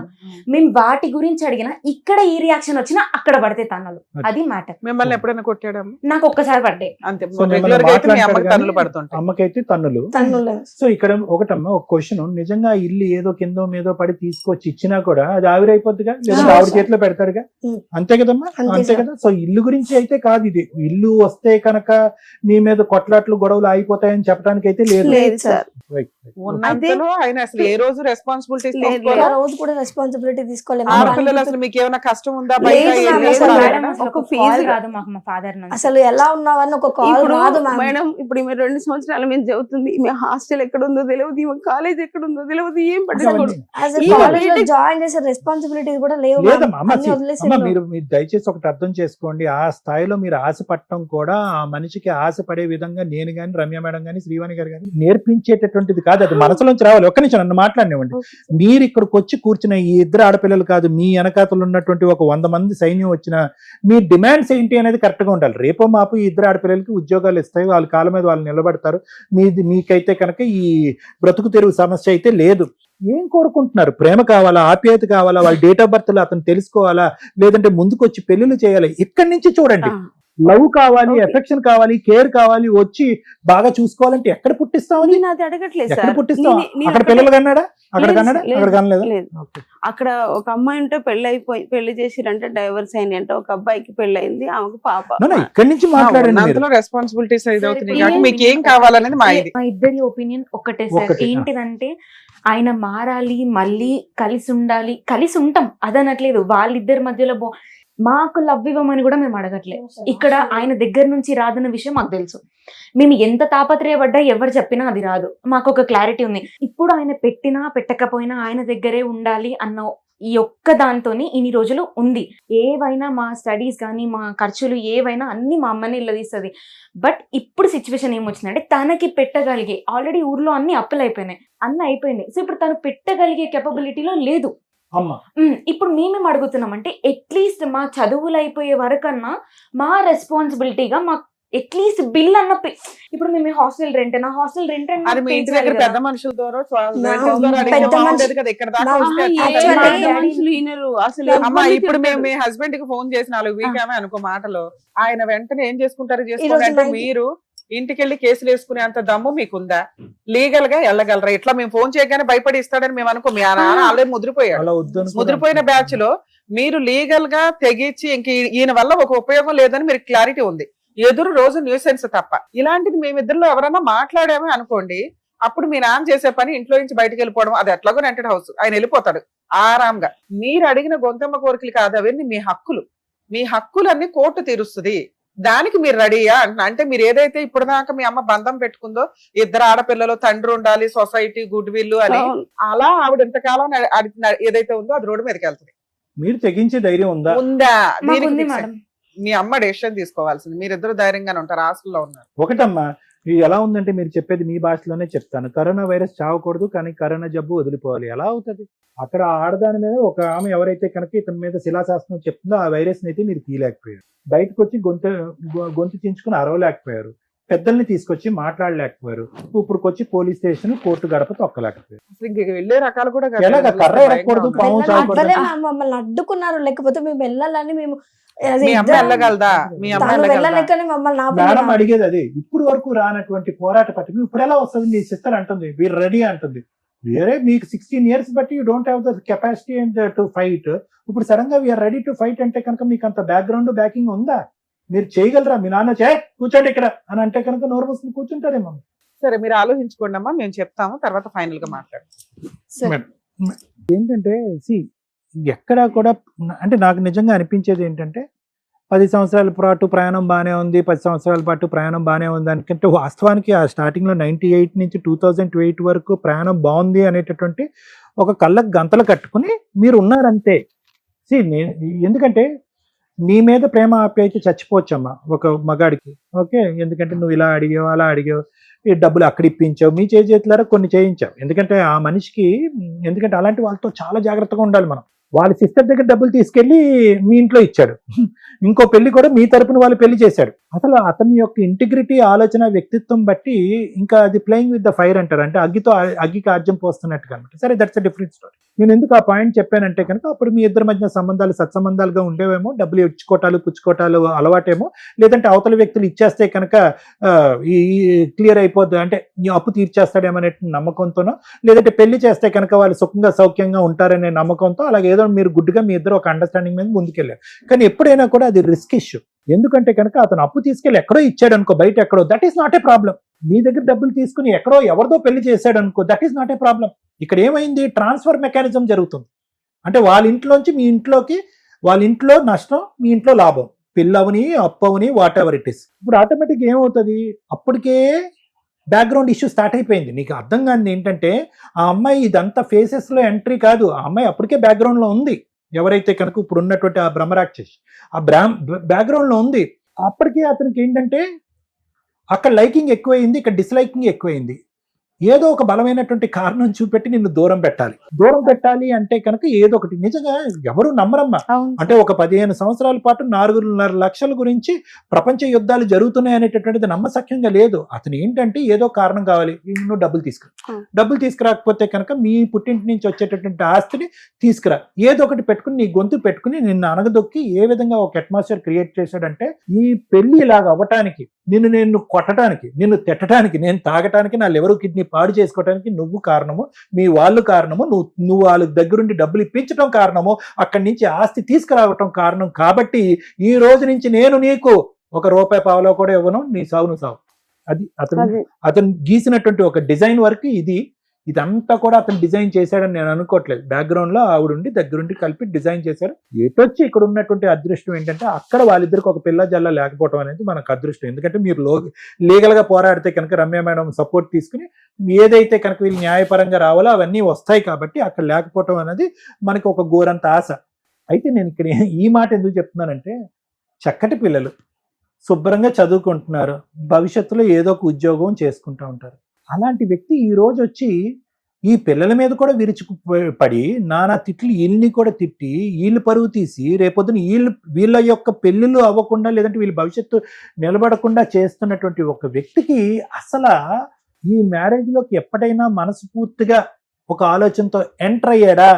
మేము వాటి గురించి అడిగినా ఇక్కడ ఈ రియాక్షన్ వచ్చినా అక్కడ పడితే తన్నులు. అది మ్యాటర్.
మిమ్మల్ని ఎప్పుడైనా కొట్టాడా?
నాకు ఒక్కసారి పడ్డాయి
అంతే.
సో మిమ్మల్ని
రెగ్యులర్ గా అయితే మీ అమ్మకి
మాట్లాడతాడు
తన్నులు
కానీ
పడుతుంటాయి.
అమ్మకైతే తన్నులు. సో ఇక్కడ ఒకటమ్మా, ఒక క్వశ్చన్, నిజంగా ఇల్లు ఏదో కిందో మీదో పడి తీసుకొచ్చి ఇచ్చినా కూడా అది ఆవిరైపోద్దిగా, లేదా ఆవిడ చేతిలో పెడతాడుగా, అంతే కదమ్మా? అంతే కదా. సో ఇల్లు గురించి అయితే కాదు ఇది. ఇల్లు వస్తే కనుక మీ మీద కొట్లాట్లు గొడవలు ఆగిపోతాయని చెప్పడానికి అయితే లేదు.
లేదు సార్.
ఉన్నంతలో ఆయన అసలు ఏ రోజు రెస్పాన్సిబిలిటీస్
ఏ రోజు కూడా రెస్పాన్సిబిలిటీ తీసుకోలేదు.
ఆడపిల్లలు అసలు మీకు ఏమైనా కష్టం ఉందా?
లేదు
బయట
మేడం,
ఏం
అసలు
రాదా?
మేడం అసలు ఒక ఫీజు కాదు మాకు మా ఫాదర్ నుంచి.
అసలు ఎలా ఉన్నావని ఒక కాల్
ఇప్పుడు
రాదు మ్యామ్.
మేడం, ఇప్పుడు ఈమె 2 సంవత్సరాల మీద చదువుతుంది. ఈమె హాస్టల్ ఎక్కడ ఉందో తెలియదు, ఈమె కాలేజ్ ఎక్కడ ఉందో తెలియదు, ఏం పట్టించుకోడు.
యాజ్ ఎ
ఈ
కాలేజ్ లో
బయటికి-
జాయిన్ చేసే రెస్పాన్సిబిలిటీస్ కూడా లేవు మ్యామ్.
లేదమ్మా అమ్మ,
అన్ని వదిలేసి
అమ్మ
వెళ్ళాం.
మీరు దయచేసి ఒకటి అర్థం చేసుకోండి. ఆ స్థాయిలో మీరు ఆశ పట్టడం కూడా ఆ మనిషికి ఆశ పడే విధంగా నేను గాని, రమ్య మేడం గాని, శ్రీవాణి గారు గాని నేర్పించేటటువంటిది కాదు. అది మనసులోంచి రావాలి. ఒక్క నిమిషం నన్ను మాట్లాడినివ్వండి. మీరు ఇక్కడికి వచ్చి కూర్చున్న ఈ 2 ఆడపిల్లలు కాదు, మీ వెనకాతలు ఉన్నటువంటి ఒక 100 మంది సైన్యం వచ్చిన మీ డిమాండ్స్ ఏంటి అనేది కరెక్ట్ గా ఉండాలి. రేపో మాపు ఈ 2 ఆడపిల్లలకి ఉద్యోగాలు ఇస్తాయి, వాళ్ళ కాళ్ళ మీద వాళ్ళు నిలబడతారు. మీకైతే కనుక ఈ బ్రతుకు తెరువు సమస్య అయితే లేదు. ఏం కోరుకుంటున్నారు? ప్రేమ కావాలా, ఆప్యాయత కావాలా, వాళ్ళ డేట్ ఆఫ్ బర్త్ అతను తెలుసుకోవాలా, లేదంటే ముందుకు వచ్చి పెళ్లిళ్ళు చేయాలి? ఇక్కడి నుంచి చూడండి. లవ్ కావాలి, ఎఫెక్షన్ కావాలి, కేర్ కావాలి, వచ్చి బాగా చూసుకోవాలంటే ఎక్కడ పుట్టిస్తామని?
నేను అది అడగట్లేదు
ఎక్కడ
సార్.
పుట్టిస్తాం?
నేను
అక్కడ పిల్లలు కన్నాడా? అక్కడ కన్నాడా?
లేదు,
అక్కడ కనలేదా?
లేదు.
ఓకే.
అక్కడ ఒక అమ్మాయి ఉంటే పెళ్లి చేసిరంటే డైవర్స్ అయింది అంటే, ఒక అబ్బాయికి పెళ్ళయింది, ఆమెకు పాప.
ఇక్కడి నుంచి మాట్లాడండి మీరు.
అందులో రెస్పాన్సిబిలిటీస్ ఇది అవుతున్నాయి
సరే,
కాబట్టి మీకు ఏం కావాలనేది మా ఇది.
మా ఇద్దరి ఒపీనియన్ ఒకటే సార్.
ఒకటే.
ఏంటిదంటే ఆయన మారాలి, మళ్ళీ కలిసి ఉండాలి, కలిసి ఉంటాం అదనట్లేదు. వాళ్ళిద్దరి మధ్యలో మాకు లవ్ ఇవ్వమని కూడా మేము అడగట్లేదు. ఇక్కడ ఆయన దగ్గర నుంచి రాదన్న విషయం మాకు తెలుసు. మేము ఎంత తాపత్రయపడ్డా ఎవరు చెప్పినా అది రాదు. మాకు ఒక క్లారిటీ ఉంది. ఇప్పుడు ఆయన పెట్టినా పెట్టకపోయినా ఆయన దగ్గరే ఉండాలి అన్న ఈ ఒక్క దాంతోని ఇన్ని రోజులు ఉంది. ఏవైనా మా స్టడీస్ కానీ మా ఖర్చులు ఏవైనా అన్ని మా అమ్మని ఇల్లదీస్తుంది. బట్ ఇప్పుడు సిచ్యువేషన్ ఏమొచ్చిందంటే తనకి పెట్టగలిగే, ఆల్రెడీ ఊర్లో అన్ని అప్పులు అయిపోయినాయి, అన్నీ అయిపోయినాయి. సో ఇప్పుడు తను పెట్టగలిగే కెపబిలిటీలో లేదు. ఇప్పుడు మేమేం అడుగుతున్నామంటే అట్లీస్ట్ మా చదువులు అయిపోయే వరకన్నా మా రెస్పాన్సిబిలిటీగా మా అట్లీస్ట్ బిల్ అన్న ఇప్పుడు మేము హాస్టల్ రెంట్
అది మీ ఇంటి దగ్గర పెద్ద మనుషుల ద్వారా ఇక్కడ దాకా వస్తే అమ్మా ఇప్పుడు మేము మీ హస్బెండ్ కి ఫోన్ చేసి 4 వీక్ ఆమె అనుకో మాటలో ఆయన వెంటనే ఏం చేసుకుంటారు చేసుకోవాలంటే మీరు ఇంటికెళ్ళి కేసులు వేసుకునే అంత దమ్ము మీకుందా? లీగల్ గా వెళ్ళగలరా? ఇట్లా మేము ఫోన్ చేయగానే భయపడి ఇస్తాడని మేము అనుకో. మీ నాన్న ఆల్రెడీ ముద్రిపోయిన బ్యాచ్ లో మీరు లీగల్ గా తెగించి ఇంక ఈయన వల్ల ఒక ఉపయోగం లేదని మీరు క్లారిటీ ఉంది. ఎదురు రోజు న్యూసెన్స్ తప్ప. ఇలాంటిది మేమిద్దరిలో ఎవరైనా మాట్లాడామే అనుకోండి, అప్పుడు మీ నాన్న చేసే పని ఇంట్లో నుంచి బయటకు వెళ్ళిపోవడం. అది ఎట్లాగో రెంటెడ్ హౌస్, ఆయన వెళ్ళిపోతాడు ఆరాంగా. మీరు అడిగిన గొంతమ్మ కోరికలు కాదు అవన్నీ మీ హక్కులు. మీ హక్కులన్నీ కోర్టు తీరుస్తుంది. దానికి మీరు రెడీయా అంటే మీరు ఏదైతే ఇప్పుడు దాకా మీ అమ్మ బంధం పెట్టుకుందో, 2 ఆడపిల్లలు, తండ్రి ఉండాలి, సొసైటీ, గుడ్ విల్ అని, అలా ఆవిడ ఇంతకాలం ఏదైతే ఉందో అది రోడ్డు మీదకి వెళ్తుంది.
మీరు తెగించే ధైర్యం ఉందా?
మీ అమ్మ డెసిషన్ తీసుకోవాల్సింది. మీరిద్దరు ధైర్యంగానే ఉంటారు, హాస్టల్లో ఉన్నారు.
ఒకటమ్మా, ఇది ఎలా ఉందంటే మీరు చెప్పేది మీ భాషలోనే చెప్తాను. కరోనా వైరస్ చావకూడదు, కానీ కరోనా జబ్బు వదిలిపోవాలి. ఎలా అవుతుంది? అక్కడ ఆడదాని మీద ఒక ఆమె ఎవరైతే కనుక ఇతని మీద శిలాశాస్త్రం చెప్తుందో ఆ వైరస్ అయితే మీరు తీయలేకపోయారు. బయటకు వచ్చి గొంతు చించుకుని అరవలేకపోయారు. పెద్దల్ని తీసుకొచ్చి మాట్లాడలేకపోయారు. ఇప్పుడు వచ్చి పోలీస్ స్టేషన్, కోర్టు గడప తొక్కలేకపోయారు.
వెళ్లే రకాలు కూడా
కర్ర ఎరగకూడదు, పాము చావకూడదు.
మమ్మల్ని అడ్డుకున్నారు, లేకపోతే మేము వెళ్ళాలని మేము
వెళ్ళగలదా?
మేడం అడిగేది అదే. ఇప్పుడు వరకు రానటువంటి పోరాట పట్టిక ఇప్పుడు ఎలా వస్తుంది? మీ సిస్టర్ అంటుంది వీరు రెడీ అంటుంది. వేరే మీకు 16 years బట్టి you don't have the capacity and to fight. ఇప్పుడు సడన్ గా వీఆర్ రెడీ టు ఫైట్ అంటే కనుక మీకు అంత బ్యాక్గ్రౌండ్ బ్యాకింగ్ ఉందా? మీరు చేయగలరా? మీ నాన్న కూర్చోండి ఇక్కడ అని అంటే కనుక నోరు మూసుకుని కూర్చుంటారేమో.
సరే, మీరు ఆలోచించుకోండి అమ్మా, మేము చెప్తాము, తర్వాత ఫైనల్ గా మాట్లాడతాం.
ఏంటంటే ఎక్కడా కూడా అంటే నాకు నిజంగా అనిపించేది ఏంటంటే 10 సంవత్సరాల పాటు ప్రయాణం బాగానే ఉంది, 10 సంవత్సరాల పాటు ప్రయాణం బాగానే ఉంది అనుకుంటే వాస్తవానికి ఆ స్టార్టింగ్లో 98 నుంచి 2008 వరకు ప్రయాణం బాగుంది అనేటటువంటి ఒక కళ్ళకు గంతలు కట్టుకుని మీరు ఉన్నారంతే. ఎందుకంటే నీ మీద ప్రేమ ఆప్యాయత చచ్చిపోవచ్చమ్మా ఒక మగాడికి. ఓకే, ఎందుకంటే నువ్వు ఇలా అడిగావు, అలా అడిగావు, ఈ డబ్బులు అక్కడ ఇప్పించావు, మీ చేతులారా కొన్ని చేయించావు. ఎందుకంటే ఆ మనిషికి, ఎందుకంటే అలాంటి వాళ్ళతో చాలా జాగ్రత్తగా ఉండాలి మనం. వాళ్ళ సిస్టర్ దగ్గర డబ్బులు తీసుకెళ్లి మీ ఇంట్లో ఇచ్చాడు. ఇంకో పెళ్లి కూడా మీ తరపున వాళ్ళు పెళ్లి చేశాడు. అసలు అతని యొక్క ఇంటిగ్రిటీ, ఆలోచన, వ్యక్తిత్వం బట్టి ఇంకా అది ప్లేయింగ్ విత్ ద ఫైర్ అంటారు. అంటే అగ్గికి ఆజ్యం పోస్తున్నట్టుగా అనమాట. సరే, దట్స్ అ డిఫరెంట్ స్టోరీ. నేను ఎందుకు ఆ పాయింట్ చెప్పానంటే కనుక అప్పుడు మీ ఇద్దరి మధ్య సంబంధాలు సత్సంబంధాలుగా ఉండేవేమో, డబ్బులు ఇచ్చుకోటాలు పుచ్చుకోటాలు అలవాటేమో, లేదంటే అవతల వ్యక్తులు ఇచ్చేస్తే కనుక ఈ క్లియర్ అయిపోద్ది అంటే నీ అప్పు తీర్చేస్తాడేమనే నమ్మకంతోనో, లేదంటే పెళ్లి చేస్తే కనుక వాళ్ళు సుఖంగా సౌఖ్యంగా ఉంటారనే నమ్మకంతో, అలాగే ఏదో మీరు గుడ్డుగా మీ ఇద్దరు ఒక అండర్స్టాండింగ్ మీద ముందుకెళ్ళారు. కానీ ఎప్పుడైనా కూడా అది రిస్క్ ఇష్యూ. ఎందుకంటే కనుక అతను అప్పు తీసుకెళ్ళి ఎక్కడో ఇచ్చాడు అనుకో, బయట ఎక్కడో, that is not a problem. మీ దగ్గర డబ్బులు తీసుకుని ఎక్కడో ఎవరిదో పెళ్లి చేశాడు అనుకో, that is not a problem. ఇక్కడ ఏమైంది? ట్రాన్స్ఫర్ మెకానిజం జరుగుతుంది. అంటే వాళ్ళ ఇంట్లోంచి మీ ఇంట్లోకి, వాళ్ళ ఇంట్లో నష్టం, మీ ఇంట్లో లాభం, పిల్లవని, అప్పవని, వాట్ ఎవర్ ఇట్ ఈస్. ఇప్పుడు ఆటోమేటిక్ ఏమవుతుంది? అప్పటికే బ్యాక్గ్రౌండ్ ఇష్యూ స్టార్ట్ అయిపోయింది. నీకు అర్థం కానిది ఏంటంటే ఆ అమ్మాయి ఇదంతా ఫేసెస్లో ఎంట్రీ కాదు, ఆ అమ్మాయి అప్పటికే బ్యాక్గ్రౌండ్లో ఉంది. ఎవరైతే కనుక ఇప్పుడు ఉన్నటువంటి ఆ బ్రహ్మరాక్షసి ఆ బ్యాక్గ్రౌండ్లో ఉంది. అప్పటికే అతనికి ఏంటంటే అక్కడ లైకింగ్ ఎక్కువైంది, ఇక్కడ డిస్లైకింగ్ ఎక్కువైంది. ఏదో ఒక బలమైనటువంటి కారణం చూపెట్టి నిన్ను దూరం పెట్టాలి అంటే కనుక ఏదో ఒకటి. నిజంగా ఎవరు నమ్మరమ్మా. అంటే ఒక 15 సంవత్సరాల పాటు 4.5 లక్షల గురించి ప్రపంచ యుద్ధాలు జరుగుతున్నాయి అనేటటువంటిది నమ్మసక్యంగా లేదు. అతను ఏంటంటే ఏదో కారణం కావాలి, నువ్వు డబ్బులు తీసుకురాకపోతే కనుక మీ పుట్టింటి నుంచి వచ్చేటటువంటి ఆస్తిని తీసుకురా, ఏదో ఒకటి పెట్టుకుని నీ గొంతు పెట్టుకుని నిన్ను అనగదొక్కి ఏ విధంగా ఒక అట్మాస్ఫియర్ క్రియేట్ చేశాడంటే ఈ పెళ్లి ఇలాగ అవ్వటానికి, నిన్ను కొట్టడానికి, నిన్ను తిట్టడానికి, నేను తాగటానికి, నా లివర్ కిడ్నీ పాడు చేసుకోవడానికి నువ్వు కారణము, మీ వాళ్ళు కారణము, నువ్వు వాళ్ళ దగ్గరుండి డబ్బులు ఇప్పించడం కారణము, అక్కడి నుంచి ఆస్తి తీసుకురావటం కారణం. కాబట్టి ఈ రోజు నుంచి నేను నీకు ₹1 పావలా కూడా ఇవ్వను, నీ సావు నువ్వు సావు. అది అతను గీసినటువంటి ఒక డిజైన్ వర్క్ ఇది. ఇదంతా కూడా అతను డిజైన్ చేశాడని నేను అనుకోవట్లేదు. బ్యాక్గ్రౌండ్ లో ఆవిడుండి దగ్గరుండి కలిపి డిజైన్ చేశారు. ఎటొచ్చి ఇక్కడ ఉన్నటువంటి అదృష్టం ఏంటంటే అక్కడ వాళ్ళిద్దరికి ఒక పిల్ల జల్ల లేకపోవడం అనేది మనకు అదృష్టం. ఎందుకంటే మీరు లీగల్ గా పోరాడితే కనుక రమ్య మేడం సపోర్ట్ తీసుకుని ఏదైతే కనుక వీళ్ళు న్యాయపరంగా రావాలో అవన్నీ వస్తాయి. కాబట్టి అక్కడ లేకపోవడం అనేది మనకి ఒక ఘోరంత ఆశ. అయితే నేను ఇక్కడ ఈ మాట ఎందుకు చెప్తున్నానంటే, చక్కటి పిల్లలు శుభ్రంగా చదువుకుంటున్నారు, భవిష్యత్తులో ఏదో ఒక ఉద్యోగం చేసుకుంటూ ఉంటారు. అలాంటి వ్యక్తి ఈ రోజు వచ్చి ఈ పిల్లల మీద కూడా విరుచుకుపడి నానా తిట్లు వీళ్ళని కూడా తిట్టి వీళ్ళు పరువు తీసి రేపొద్దున వీళ్ళ యొక్క పెళ్ళిళ్ళు అవ్వకుండా లేదంటే వీళ్ళ భవిష్యత్తు నిలబడకుండా చేస్తున్నటువంటి ఒక వ్యక్తికి అసలు ఈ మ్యారేజ్ లోకి ఎప్పటికైనా మనస్ఫూర్తిగా ఒక ఆలోచనతో ఎంటర్ అయ్యాడా,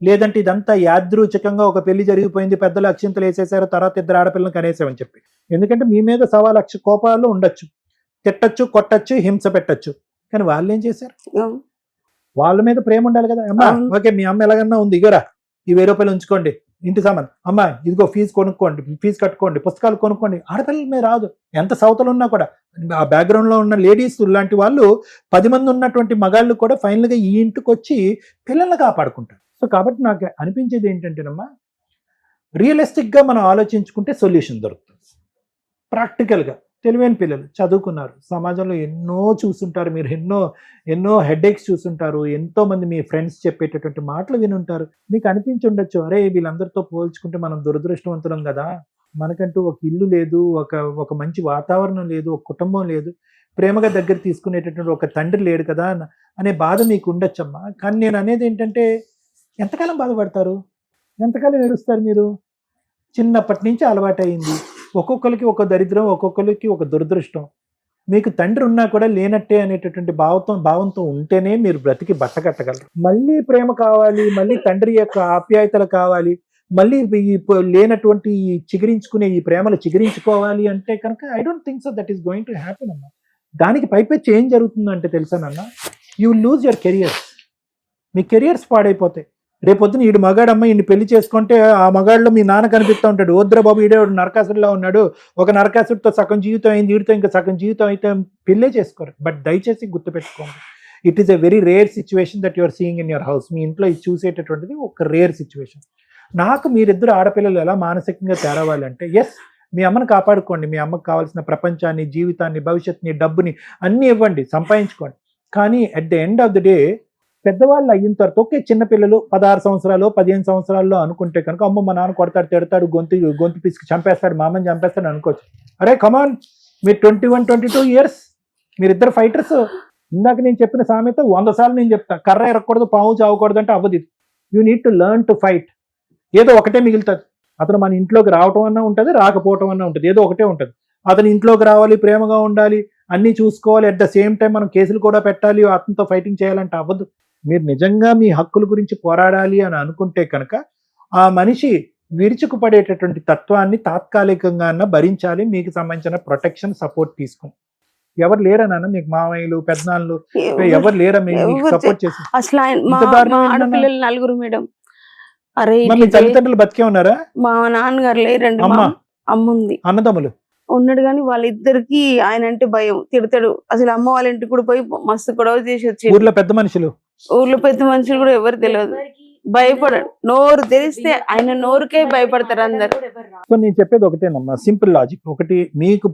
లేదంటే ఇదంతా యాదృచ్ఛికంగా ఒక పెళ్లి జరిగిపోయింది, పెద్దలు అక్షింతలు వేసేసారు, తర్వాత 2 ఆడపిల్లలను కనేసామని చెప్పి. ఎందుకంటే మీ మీద 1,00,000 కోపాలు ఉండొచ్చు, తిట్టచ్చు, కొట్టచ్చు, హింస పెట్టచ్చు. కానీ వాళ్ళు ఏం చేశారు? వాళ్ళ మీద ప్రేమ ఉండాలి కదా. అమ్మా ఓకే మీ అమ్మ ఎలాగన్నా ఉంది, ఇగరా ఈ ₹1000 ఉంచుకోండి, ఇంటి సామాన్, అమ్మా ఇదిగో ఫీజు కొనుక్కోండి, ఫీజు కట్టుకోండి, పుస్తకాలు కొనుక్కోండి. ఆడపిల్లల మీద రాదు. ఎంత సౌతలు ఉన్నా కూడా ఆ బ్యాక్గ్రౌండ్ లో ఉన్న లేడీస్ లాంటి వాళ్ళు 10 మంది ఉన్నటువంటి మగాళ్ళు కూడా ఫైనల్ గా ఈ ఇంటికి వచ్చి పిల్లల్ని కాపాడుకుంటారు. సో కాబట్టి నాకు అనిపించేది ఏంటంటేనమ్మా, రియలిస్టిక్ గా మనం ఆలోచించుకుంటే సొల్యూషన్ దొరుకుతుంది. ప్రాక్టికల్ గా తెలివైన పిల్లలు చదువుకున్నారు, సమాజంలో ఎన్నో చూస్తుంటారు, మీరు ఎన్నో హెడేక్స్ చూస్తుంటారు, ఎంతో మంది మీ ఫ్రెండ్స్ చెప్పేటటువంటి మాటలు వినుంటారు. మీకు అనిపించి ఉండొచ్చు, అరే వీళ్ళందరితో పోల్చుకుంటే మనం దురదృష్టవంతులం కదా, మనకంటూ ఒక ఇల్లు లేదు, ఒక మంచి వాతావరణం లేదు, ఒక కుటుంబం లేదు, ప్రేమగా దగ్గర తీసుకునేటటువంటి ఒక తండ్రి లేడు కదా అనే బాధ మీకు ఉండొచ్చమ్మా. కానీ నేను అనేది ఏంటంటే, ఎంతకాలం బాధపడతారు, ఎంతకాలం ఏడుస్తారు మీరు? చిన్నప్పటి నుంచి అలవాటు అయింది. ఒక్కొక్కరికి ఒక దరిద్రం, ఒక్కొక్కరికి ఒక దురదృష్టం. మీకు తండ్రి ఉన్నా కూడా లేనట్టే అనేటటువంటి భావంతో ఉంటేనే మీరు బ్రతికి బట్టకట్టగలరు. మళ్ళీ ప్రేమ కావాలి, మళ్ళీ తండ్రి యొక్క ఆప్యాయతలు కావాలి, మళ్ళీ లేనటువంటి చిగురించుకునే ఈ ప్రేమలు చిగురించుకోవాలి అంటే కనుక I don't think so that is going to happen అన్న. దానికి పైపెచ్చి ఏం జరుగుతుందంటే తెలుసానన్న, you will lose your careers. మీ కెరియర్స్ పాడైపోతాయి. రేపొద్దున ఈడు మగాడమ్మ ఈయన్ని పెళ్లి చేసుకుంటే ఆ మగాడిలో మీ నాన్న కనిపిస్తూ ఉంటాడు, వద్దురా బాబు ఈడే నరకాసుడిలో ఉన్నాడు, ఒక నరకాసుడితో సగం జీవితం అయింది, వీడితో ఇంకా సగం జీవితం అయితే పెళ్ళే చేసుకోరు. బట్ దయచేసి గుర్తుపెట్టుకోండి, it is a very rare situation that your seeing in your house. మీ ఇంట్లో ఇది చూసేటటువంటిది ఒక రేర్ సిచ్యువేషన్. నాకు మీరిద్దరు ఆడపిల్లలు ఎలా మానసికంగా తేరవాలంటే, ఎస్ మీ అమ్మని కాపాడుకోండి, మీ అమ్మకు కావాల్సిన ప్రపంచాన్ని, జీవితాన్ని, భవిష్యత్తుని, డబ్బుని అన్నీ ఇవ్వండి, సంపాదించుకోండి. కానీ at the end of the day పెద్దవాళ్ళు అయిన తర్వాత ఓకే, చిన్నపిల్లలు 16 సంవత్సరాలు 15 సంవత్సరాల్లో అనుకుంటే కనుక అమ్మ మా నాన్న కొడతాడు, తిడతాడు, గొంతు పిసికి చంపేస్తాడు, మా అమ్మని చంపేస్తాడు అనుకోవచ్చు. అరే కమాన్, మీరు 21-22 ఇయర్స్, మీరిద్దరు ఫైటర్స్. ఇందాక నేను చెప్పిన సామెత 100 సార్లు నేను చెప్తా, కర్ర ఎరగకూడదు, పాము చావకూడదు అంటే అవ్వదు. You need to learn to fight. ఏదో ఒకటే మిగులుతుంది. అతను మన ఇంట్లోకి రావటం అన్నా ఉంటుంది, రాకపోవటం అన్నా ఉంటుంది, ఏదో ఒకటే ఉంటుంది. అతను ఇంట్లోకి రావాలి, ప్రేమగా ఉండాలి, అన్నీ చూసుకోవాలి, అట్ ద సేమ్ టైం మనం కేసులు కూడా పెట్టాలి, అతనితో ఫైటింగ్ చేయాలంటే అవ్వదు. మీరు నిజంగా మీ హక్కుల గురించి పోరాడాలి అని అనుకుంటే కనుక ఆ మనిషి విరుచుకుపడేటటువంటి తత్వాన్ని తాత్కాలికంగా భరించాలి. మీకు సంబంధించిన ప్రొటెక్షన్, సపోర్ట్ తీసుకుని ఎవరు లేరా నాన్న మీకు? మామయ్యలు, పెద్దనాళ్ళు ఎవరు లేరా మీకు సపోర్ట్ చేసి?
అసలు ఆడపిల్లలు 4 మేడం. అరే
మీ తల్లిదండ్రులు బతికే ఉన్నారా?
మా నాన్నగారు లేరండి, అమ్మ ఉంది,
అన్నదమ్ములు
ఉన్నాడు. కానీ వాళ్ళిద్దరికి ఆయన అంటే భయం, తిడతాడు. అసలు అమ్మ వాళ్ళ ఇంటికి కూడా పోయి మస్తు గొడవ చేసి వచ్చి, ఊర్లో పెద్ద మనుషులు కూడా ఎవరు తెలియదు, భయపడడు. నోరు తెరిస్తే ఆయన నోరుకే భయపడతారు అందరు.
నేను చెప్పేది ఒకటేనమ్మా, సింపుల్ లాజిక్. ఒకటి, మీకు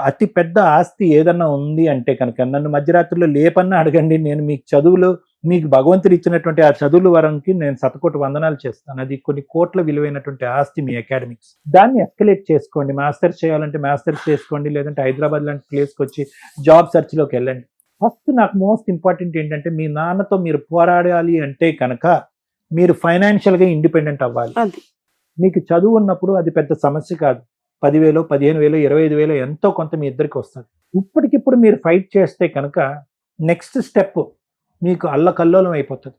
అతి పెద్ద ఆస్తి ఏదన్నా ఉంది అంటే కనుక నన్ను మధ్యరాత్రిలో లేపన్నా అడగండి, నేను మీకు చదువులు, మీకు భగవంతుడు ఇచ్చినటువంటి ఆ చదువుల వరంకి నేను 100 వందనాలు చేస్తాను. అది కొన్ని కోట్ల విలువైనటువంటి ఆస్తి మీ అకాడమిక్స్. దాన్ని ఎస్కలేట్ చేసుకోండి. మాస్టర్స్ చేయాలంటే మాస్టర్స్ చేసుకోండి, లేదంటే హైదరాబాద్ లాంటి ప్లేస్కి వచ్చి జాబ్ సెర్చ్లోకి వెళ్ళండి. ఫస్ట్ నాకు మోస్ట్ ఇంపార్టెంట్ ఏంటంటే మీ నాన్నతో మీరు పోరాడాలి అంటే కనుక మీరు ఫైనాన్షియల్గా ఇండిపెండెంట్ అవ్వాలి.
అది.
మీకు చదువు ఉన్నప్పుడు అది పెద్ద సమస్య కాదు. 10,000, 15,000, 25,000 ఎంతో కొంత మీ ఇద్దరికి వస్తుంది. ఇప్పటికిప్పుడు మీరు ఫైట్ చేస్తే కనుక నెక్స్ట్ స్టెప్ మీకు అల్లకల్లోలం అయిపోతుంది.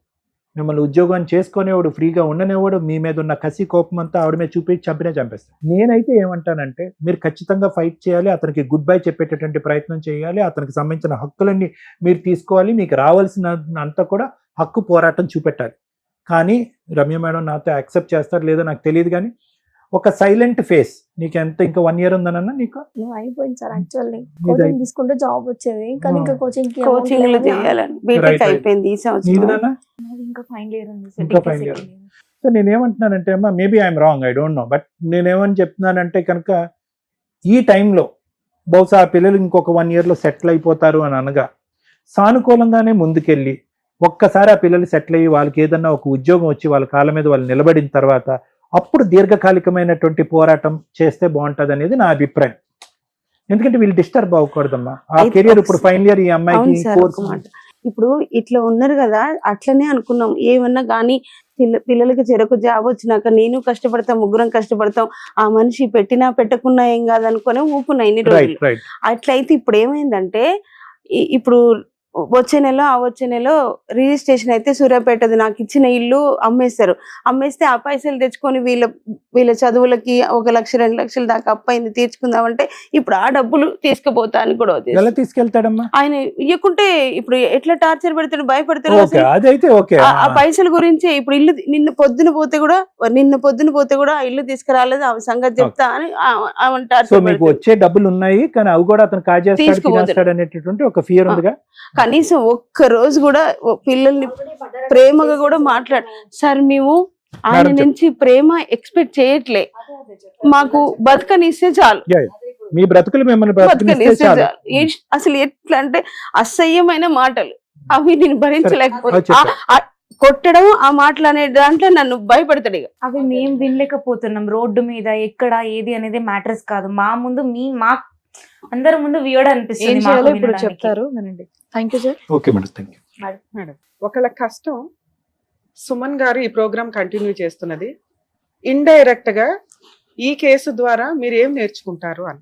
మిమ్మల్ని ఉద్యోగం చేసుకునేవాడు, ఫ్రీగా ఉండనేవాడు, మీ మీద ఉన్న కసి కోపం అంతా ఆవిడ మీద చూపించి చంపేస్తాడు. నేనైతే ఏమంటానంటే మీరు ఖచ్చితంగా ఫైట్ చేయాలి, అతనికి గుడ్ బై చెప్పేటటువంటి ప్రయత్నం చేయాలి, అతనికి సంబంధించిన హక్కులన్నీ మీరు తీసుకోవాలి, మీకు రావాల్సిన అంతా కూడా హక్కు పోరాటం చూపెట్టాలి. కానీ రమ్య మేడం నాతో యాక్సెప్ట్ చేస్తారు లేదో నాకు తెలియదు, కానీ ఒక సైలెంట్ ఫేస్. నీకు ఎంత ఇంకా 1 year ఉందనన్నా నీకు
అయిపోయింది సార్. యాక్చువల్లీ కోచింగ్ తీసుకుంటే జాబ్ వచ్చేది, కానీ ఇంకా కోచింగ్
చేయాలని బీటెక్ అయిపోయింది ఈ సంవత్సరం.
నీదన్నా
ఇంకా ఫైనల్ ఇయర్ ఉంది
ఇంకా final year. సో నేనేమంటున్నానంటే అమ్మా, maybe I'm wrong, I don't know, but నేనేమని చెప్తున్నానంటే కనుక ఈ టైంలో బహుశా ఆ పిల్లలు ఇంకొక 1 yearలో సెటిల్ అయిపోతారు అని అనగా సానుకూలంగానే ముందుకెళ్ళి ఒక్కసారి ఆ పిల్లలు సెటిల్ అయ్యి వాళ్ళకి ఏదన్నా ఒక ఉద్యోగం వచ్చి వాళ్ళ కాళ్ళ మీద వాళ్ళు నిలబడిన తర్వాత అప్పుడు దీర్ఘకాలికమైనటువంటి పోరాటం చేస్తే బాగుంటుంది అనేది నా అభిప్రాయం. ఎందుకంటే వీళ్ళు డిస్టర్బ్ అవ్వకూడదమ్మా. ఆ కెరియర్ ఇప్పుడు ఫైనల్ ఇయర్ ఈ అమ్మాయికి కోర్స్.
ఇప్పుడు ఇట్లా ఉన్నారు కదా, అట్లనే అనుకున్నాం. ఏమన్నా కానీ పిల్లలకి చెరకు జాబ్ వచ్చినాక నేను కష్టపడతాం, ముగ్గురం కష్టపడతాం, ఆ మనిషి పెట్టినా పెట్టకున్నా ఏం కాదనుకునే ఊపున్నా ఇన్ని రోజులు. అట్లయితే ఇప్పుడు ఏమైందంటే ఇప్పుడు వచ్చే నెల రిజిస్ట్రేషన్ అయితే సూర్యాపేటది నాకు ఇచ్చిన ఇల్లు అమ్మేస్తే ఆ పైసలు తెచ్చుకొని వీళ్ళ చదువులకి 1 లక్ష 2 లక్షల దాకా అప్పైంది తీర్చుకుందామంటే ఇప్పుడు ఆ డబ్బులు తీసుకుపోతా అని కూడా
ఎలా తీసుకెళ్తాడమ్మా
ఆయన. ఇవ్వకుంటే ఇప్పుడు ఎట్లా టార్చర్ పెడతాడు, భయపడతాడు. ఆ పైసల గురించి ఇప్పుడు ఇల్లు నిన్న పొద్దున పోతే కూడా ఆ ఇల్లు తీసుకురాలేదు, ఆమె సంగతి చెప్తా అని ఆమె టార్చర్.
మీకు వచ్చే డబ్బులు ఉన్నాయి కానీ అవి కూడా అతను కాజేస్తాడు అనేటటువంటి ఒక ఫియర్ ఉందిగా.
కనీసం ఒక్క రోజు కూడా పిల్లల్ని ప్రేమగా కూడా సార్ మేము ఆయన నుంచి ప్రేమ ఎక్స్పెక్ట్ చేయట్లే, మాకు బతకనిస్తే చాలు,
మీ బ్రతుకులు మిమ్మల్ని
బతకనిస్తే చాలు. అసలు ఎట్లా అంటే అసహ్యమైన మాటలు అవి నేను భరించలేకపోతే కొట్టడం, ఆ మాటలు అనే దాంట్లో నన్ను భయపడతాడు.
అవి మేము వినలేకపోతున్నాం. రోడ్డు మీద ఎక్కడ ఏది అనేది మ్యాటర్స్ కాదు, మా ముందు మా అందరి ముందు వియర్డ్ అనిపిస్తుంది.
ఇప్పుడు చెప్తారు వినండి. Thank you sir.
Okay madam, thank you
madam. ఒకళ్ళ కష్టం సుమన్ గారు ఈ ప్రోగ్రామ్ కంటిన్యూ చేస్తున్నది ఇండైరెక్ట్ గా ఈ కేసు ద్వారా మీరు ఏం నేర్చుకుంటారు అని.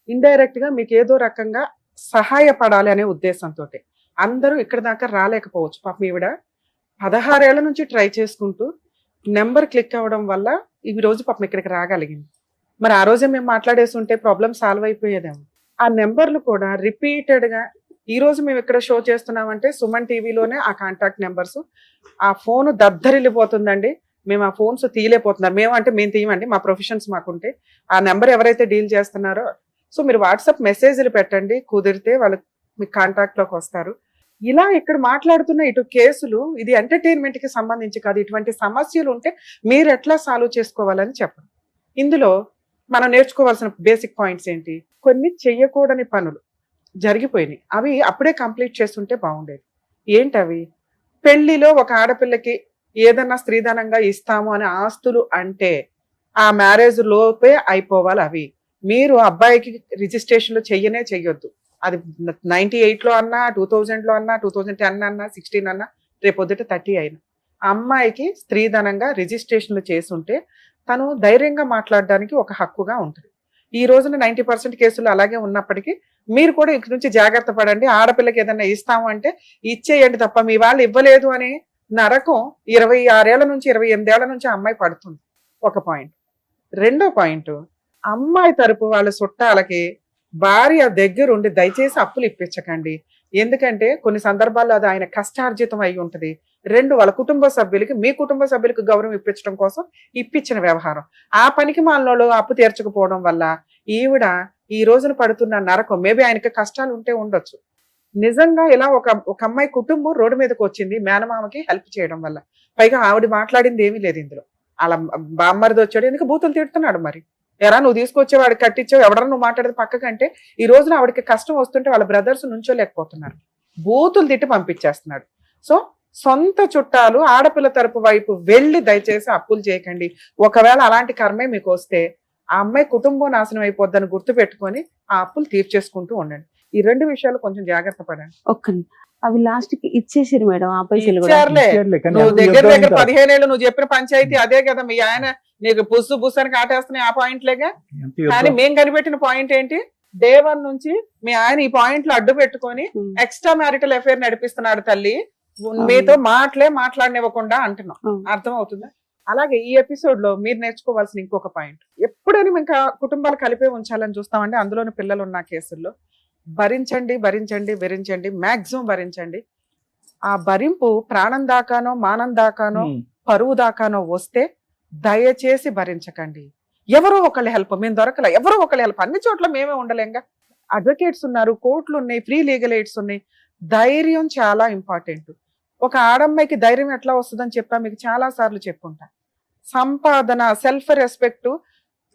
ఇండైరెక్ట్ గా మీకు ఏదో రకంగా సహాయపడాలి అనే ఉద్దేశంతో అందరూ ఇక్కడ దాకా రాలేకపోవచ్చు. పాపం ఈవిడ 16 ఏళ్ల నుంచి ట్రై చేసుకుంటూ నెంబర్ క్లిక్ అవ్వడం వల్ల ఈ రోజు పాపం ఇక్కడికి రాగలిగింది. మరి ఆ రోజే మేము మాట్లాడేసి ఉంటే ప్రాబ్లం సాల్వ్ అయిపోయేదేమో. ఆ నెంబర్లు కూడా రిపీటెడ్ గా ఈ రోజు మేము ఇక్కడ షో చేస్తున్నామంటే సుమన్ టీవీలోనే ఆ కాంటాక్ట్ నెంబర్స్, ఆ ఫోన్ దద్దరిల్లిపోతుందండి. మేము ఆ ఫోన్స్ తీయలేకపోతున్నారు. మేము తీయమండి, మా ప్రొఫెషన్స్ మాకుంటే. ఆ నెంబర్ ఎవరైతే డీల్ చేస్తున్నారో సో మీరు వాట్సాప్ మెసేజ్లు పెట్టండి, కుదిరితే వాళ్ళు మీకు కాంటాక్ట్ లోకి వస్తారు. ఇలా ఇక్కడ మాట్లాడుతున్న ఇటు కేసులు ఇది ఎంటర్టైన్మెంట్ కి సంబంధించి కాదు. ఇటువంటి సమస్యలు ఉంటే మీరు ఎట్లా సాల్వ్ చేసుకోవాలని చెప్పండి. ఇందులో మనం నేర్చుకోవాల్సిన బేసిక్ పాయింట్స్ ఏంటి? కొన్ని చెయ్యకూడని పనులు జరిగిపోయినాయి, అవి అప్పుడే కంప్లీట్ చేస్తుంటే బాగుండేది. ఏంటవి? పెళ్లిలో ఒక ఆడపిల్లకి ఏదన్నా స్త్రీధనంగా ఇస్తాము అనే ఆస్తులు అంటే ఆ మ్యారేజ్ లోపే అయిపోవాలి. అవి మీరు అబ్బాయికి రిజిస్ట్రేషన్లు చెయ్యొద్దు. అది 98లో అన్నా, 2000లో అన్నా, 2010 అన్నా, 16 అన్నా, రేపొద్దుట 30 అయినా అమ్మాయికి స్త్రీధనంగా రిజిస్ట్రేషన్లు చేసుంటే తను ధైర్యంగా మాట్లాడడానికి ఒక హక్కుగా ఉంటుంది. ఈ రోజున 90% కేసులు అలాగే ఉన్నప్పటికీ మీరు కూడా ఇక్కడి నుంచి జాగ్రత్త పడండి. ఆడపిల్లకి ఏదైనా ఇస్తాము అంటే ఇచ్చేయండి తప్ప మీ వాళ్ళు ఇవ్వలేదు అనే నరకం 26 ఏళ్ల నుంచి 28 ఏళ్ల నుంచి అమ్మాయి పడుతుంది. ఒక పాయింట్. రెండో పాయింట్, అమ్మాయి తరపు వాళ్ళ చుట్టాలకి భార్య దగ్గరుండి దయచేసి అప్పులు ఇప్పించకండి. ఎందుకంటే కొన్ని సందర్భాల్లో అది ఆయన కష్టార్జితం అయి ఉంటుంది. 2, వాళ్ళ కుటుంబ సభ్యులకి మీ కుటుంబ సభ్యులకు గౌరవం ఇప్పించడం కోసం ఇప్పించిన వ్యవహారం. ఆ పనికి మాలలో అప్పు తీర్చకపోవడం వల్ల ఈవిడ ఈ రోజున పడుతున్న నరకం. మేబీ ఆయనకి కష్టాలు ఉంటే ఉండొచ్చు. నిజంగా ఇలా ఒక అమ్మాయి కుటుంబం రోడ్డు మీదకి వచ్చింది మేనమామకి హెల్ప్ చేయడం వల్ల. పైగా ఆవిడ మాట్లాడింది ఏమీ లేదు ఇందులో. అలా బామ్మరిది వచ్చాడు, ఎందుకు బూతులు తిడుతున్నాడు. మరి ఎరా నువ్వు తీసుకొచ్చేవాడు కట్టించావు, ఎవడన్నా నువ్వు మాట్లాడేది పక్కకంటే ఈ రోజున ఆవిడకి కష్టం వస్తుంటే వాళ్ళ బ్రదర్స్ నుంచోలేకపోతున్నారు, బూతులు తిట్టి పంపించేస్తున్నాడు. సో సొంత చుట్టాలు ఆడపిల్ల తరపు వైపు వెళ్ళి దయచేసి అప్పులు చేయకండి. ఒకవేళ అలాంటి కర్మే మీకు వస్తే ఆ అమ్మాయి కుటుంబం నాశనం అయిపోద్దని గుర్తు పెట్టుకొని ఆ అప్పులు తీర్చేసుకుంటూ ఉండండి. ఈ 2 విషయాలు కొంచెం జాగ్రత్త పడండి.
అవి లాస్ట్ కి ఇచ్చేసారు మేడం ఆ పైసలు కూడా.
ఇచ్చారులే.
ఇచ్చారులే, కానీ
నువ్వు
అది
దగ్గర
యుద్ధం
దగ్గర
అంతా.
15 ఏళ్ళు నువ్వు చెప్పిన పంచాయతీ అదే కదా. మీ ఆయన నీకు బుస్సు బుస్సని కాటేస్తున్నాయి ఆ పాయింట్లేగా.
ఎంత యుద్ధం.
కానీ మేం కనిపెట్టిన పాయింట్ ఏంటి, డే 1 నుంచి మీ ఆయన ఈ పాయింట్ లో అడ్డు పెట్టుకొని ఎక్స్ట్రా మ్యారిటల్ అఫేర్ నడిపిస్తున్నాడు తల్లి, మీతో మాట్లాడనివ్వకుండా అంటున్నాం. అర్థం అవుతుందా? అలాగే ఈ ఎపిసోడ్ లో మీరు నేర్చుకోవాల్సిన ఇంకొక పాయింట్, ఎప్పుడైనా ఇంకా కుటుంబాలు కలిపే ఉంచాలని చూస్తామంటే అందులోని పిల్లలు ఉన్న కేసుల్లో భరించండి భరించండి భరించండి, మాక్సిమం భరించండి. ఆ భరింపు ప్రాణం దాకానో మానం దాకానో పరువు దాకానో వస్తే దయచేసి భరించకండి. ఎవరో ఒకళ్ళ హెల్ప్ మేము దొరకలే, ఎవరో ఒకళ్ళ హెల్ప్, అన్ని చోట్ల మేమే ఉండలేంగా. అడ్వకేట్స్ ఉన్నారు, కోర్టులు ఉన్నాయి, ఫ్రీ లీగల్ ఎయిడ్స్ ఉన్నాయి. ధైర్యం చాలా ఇంపార్టెంట్. ఒక ఆడమ్మాయికి ధైర్యం ఎట్లా వస్తుందని చెప్పా మీకు చాలా సార్లు చెప్పుంటా. సంపాదన, సెల్ఫ్ రెస్పెక్ట్,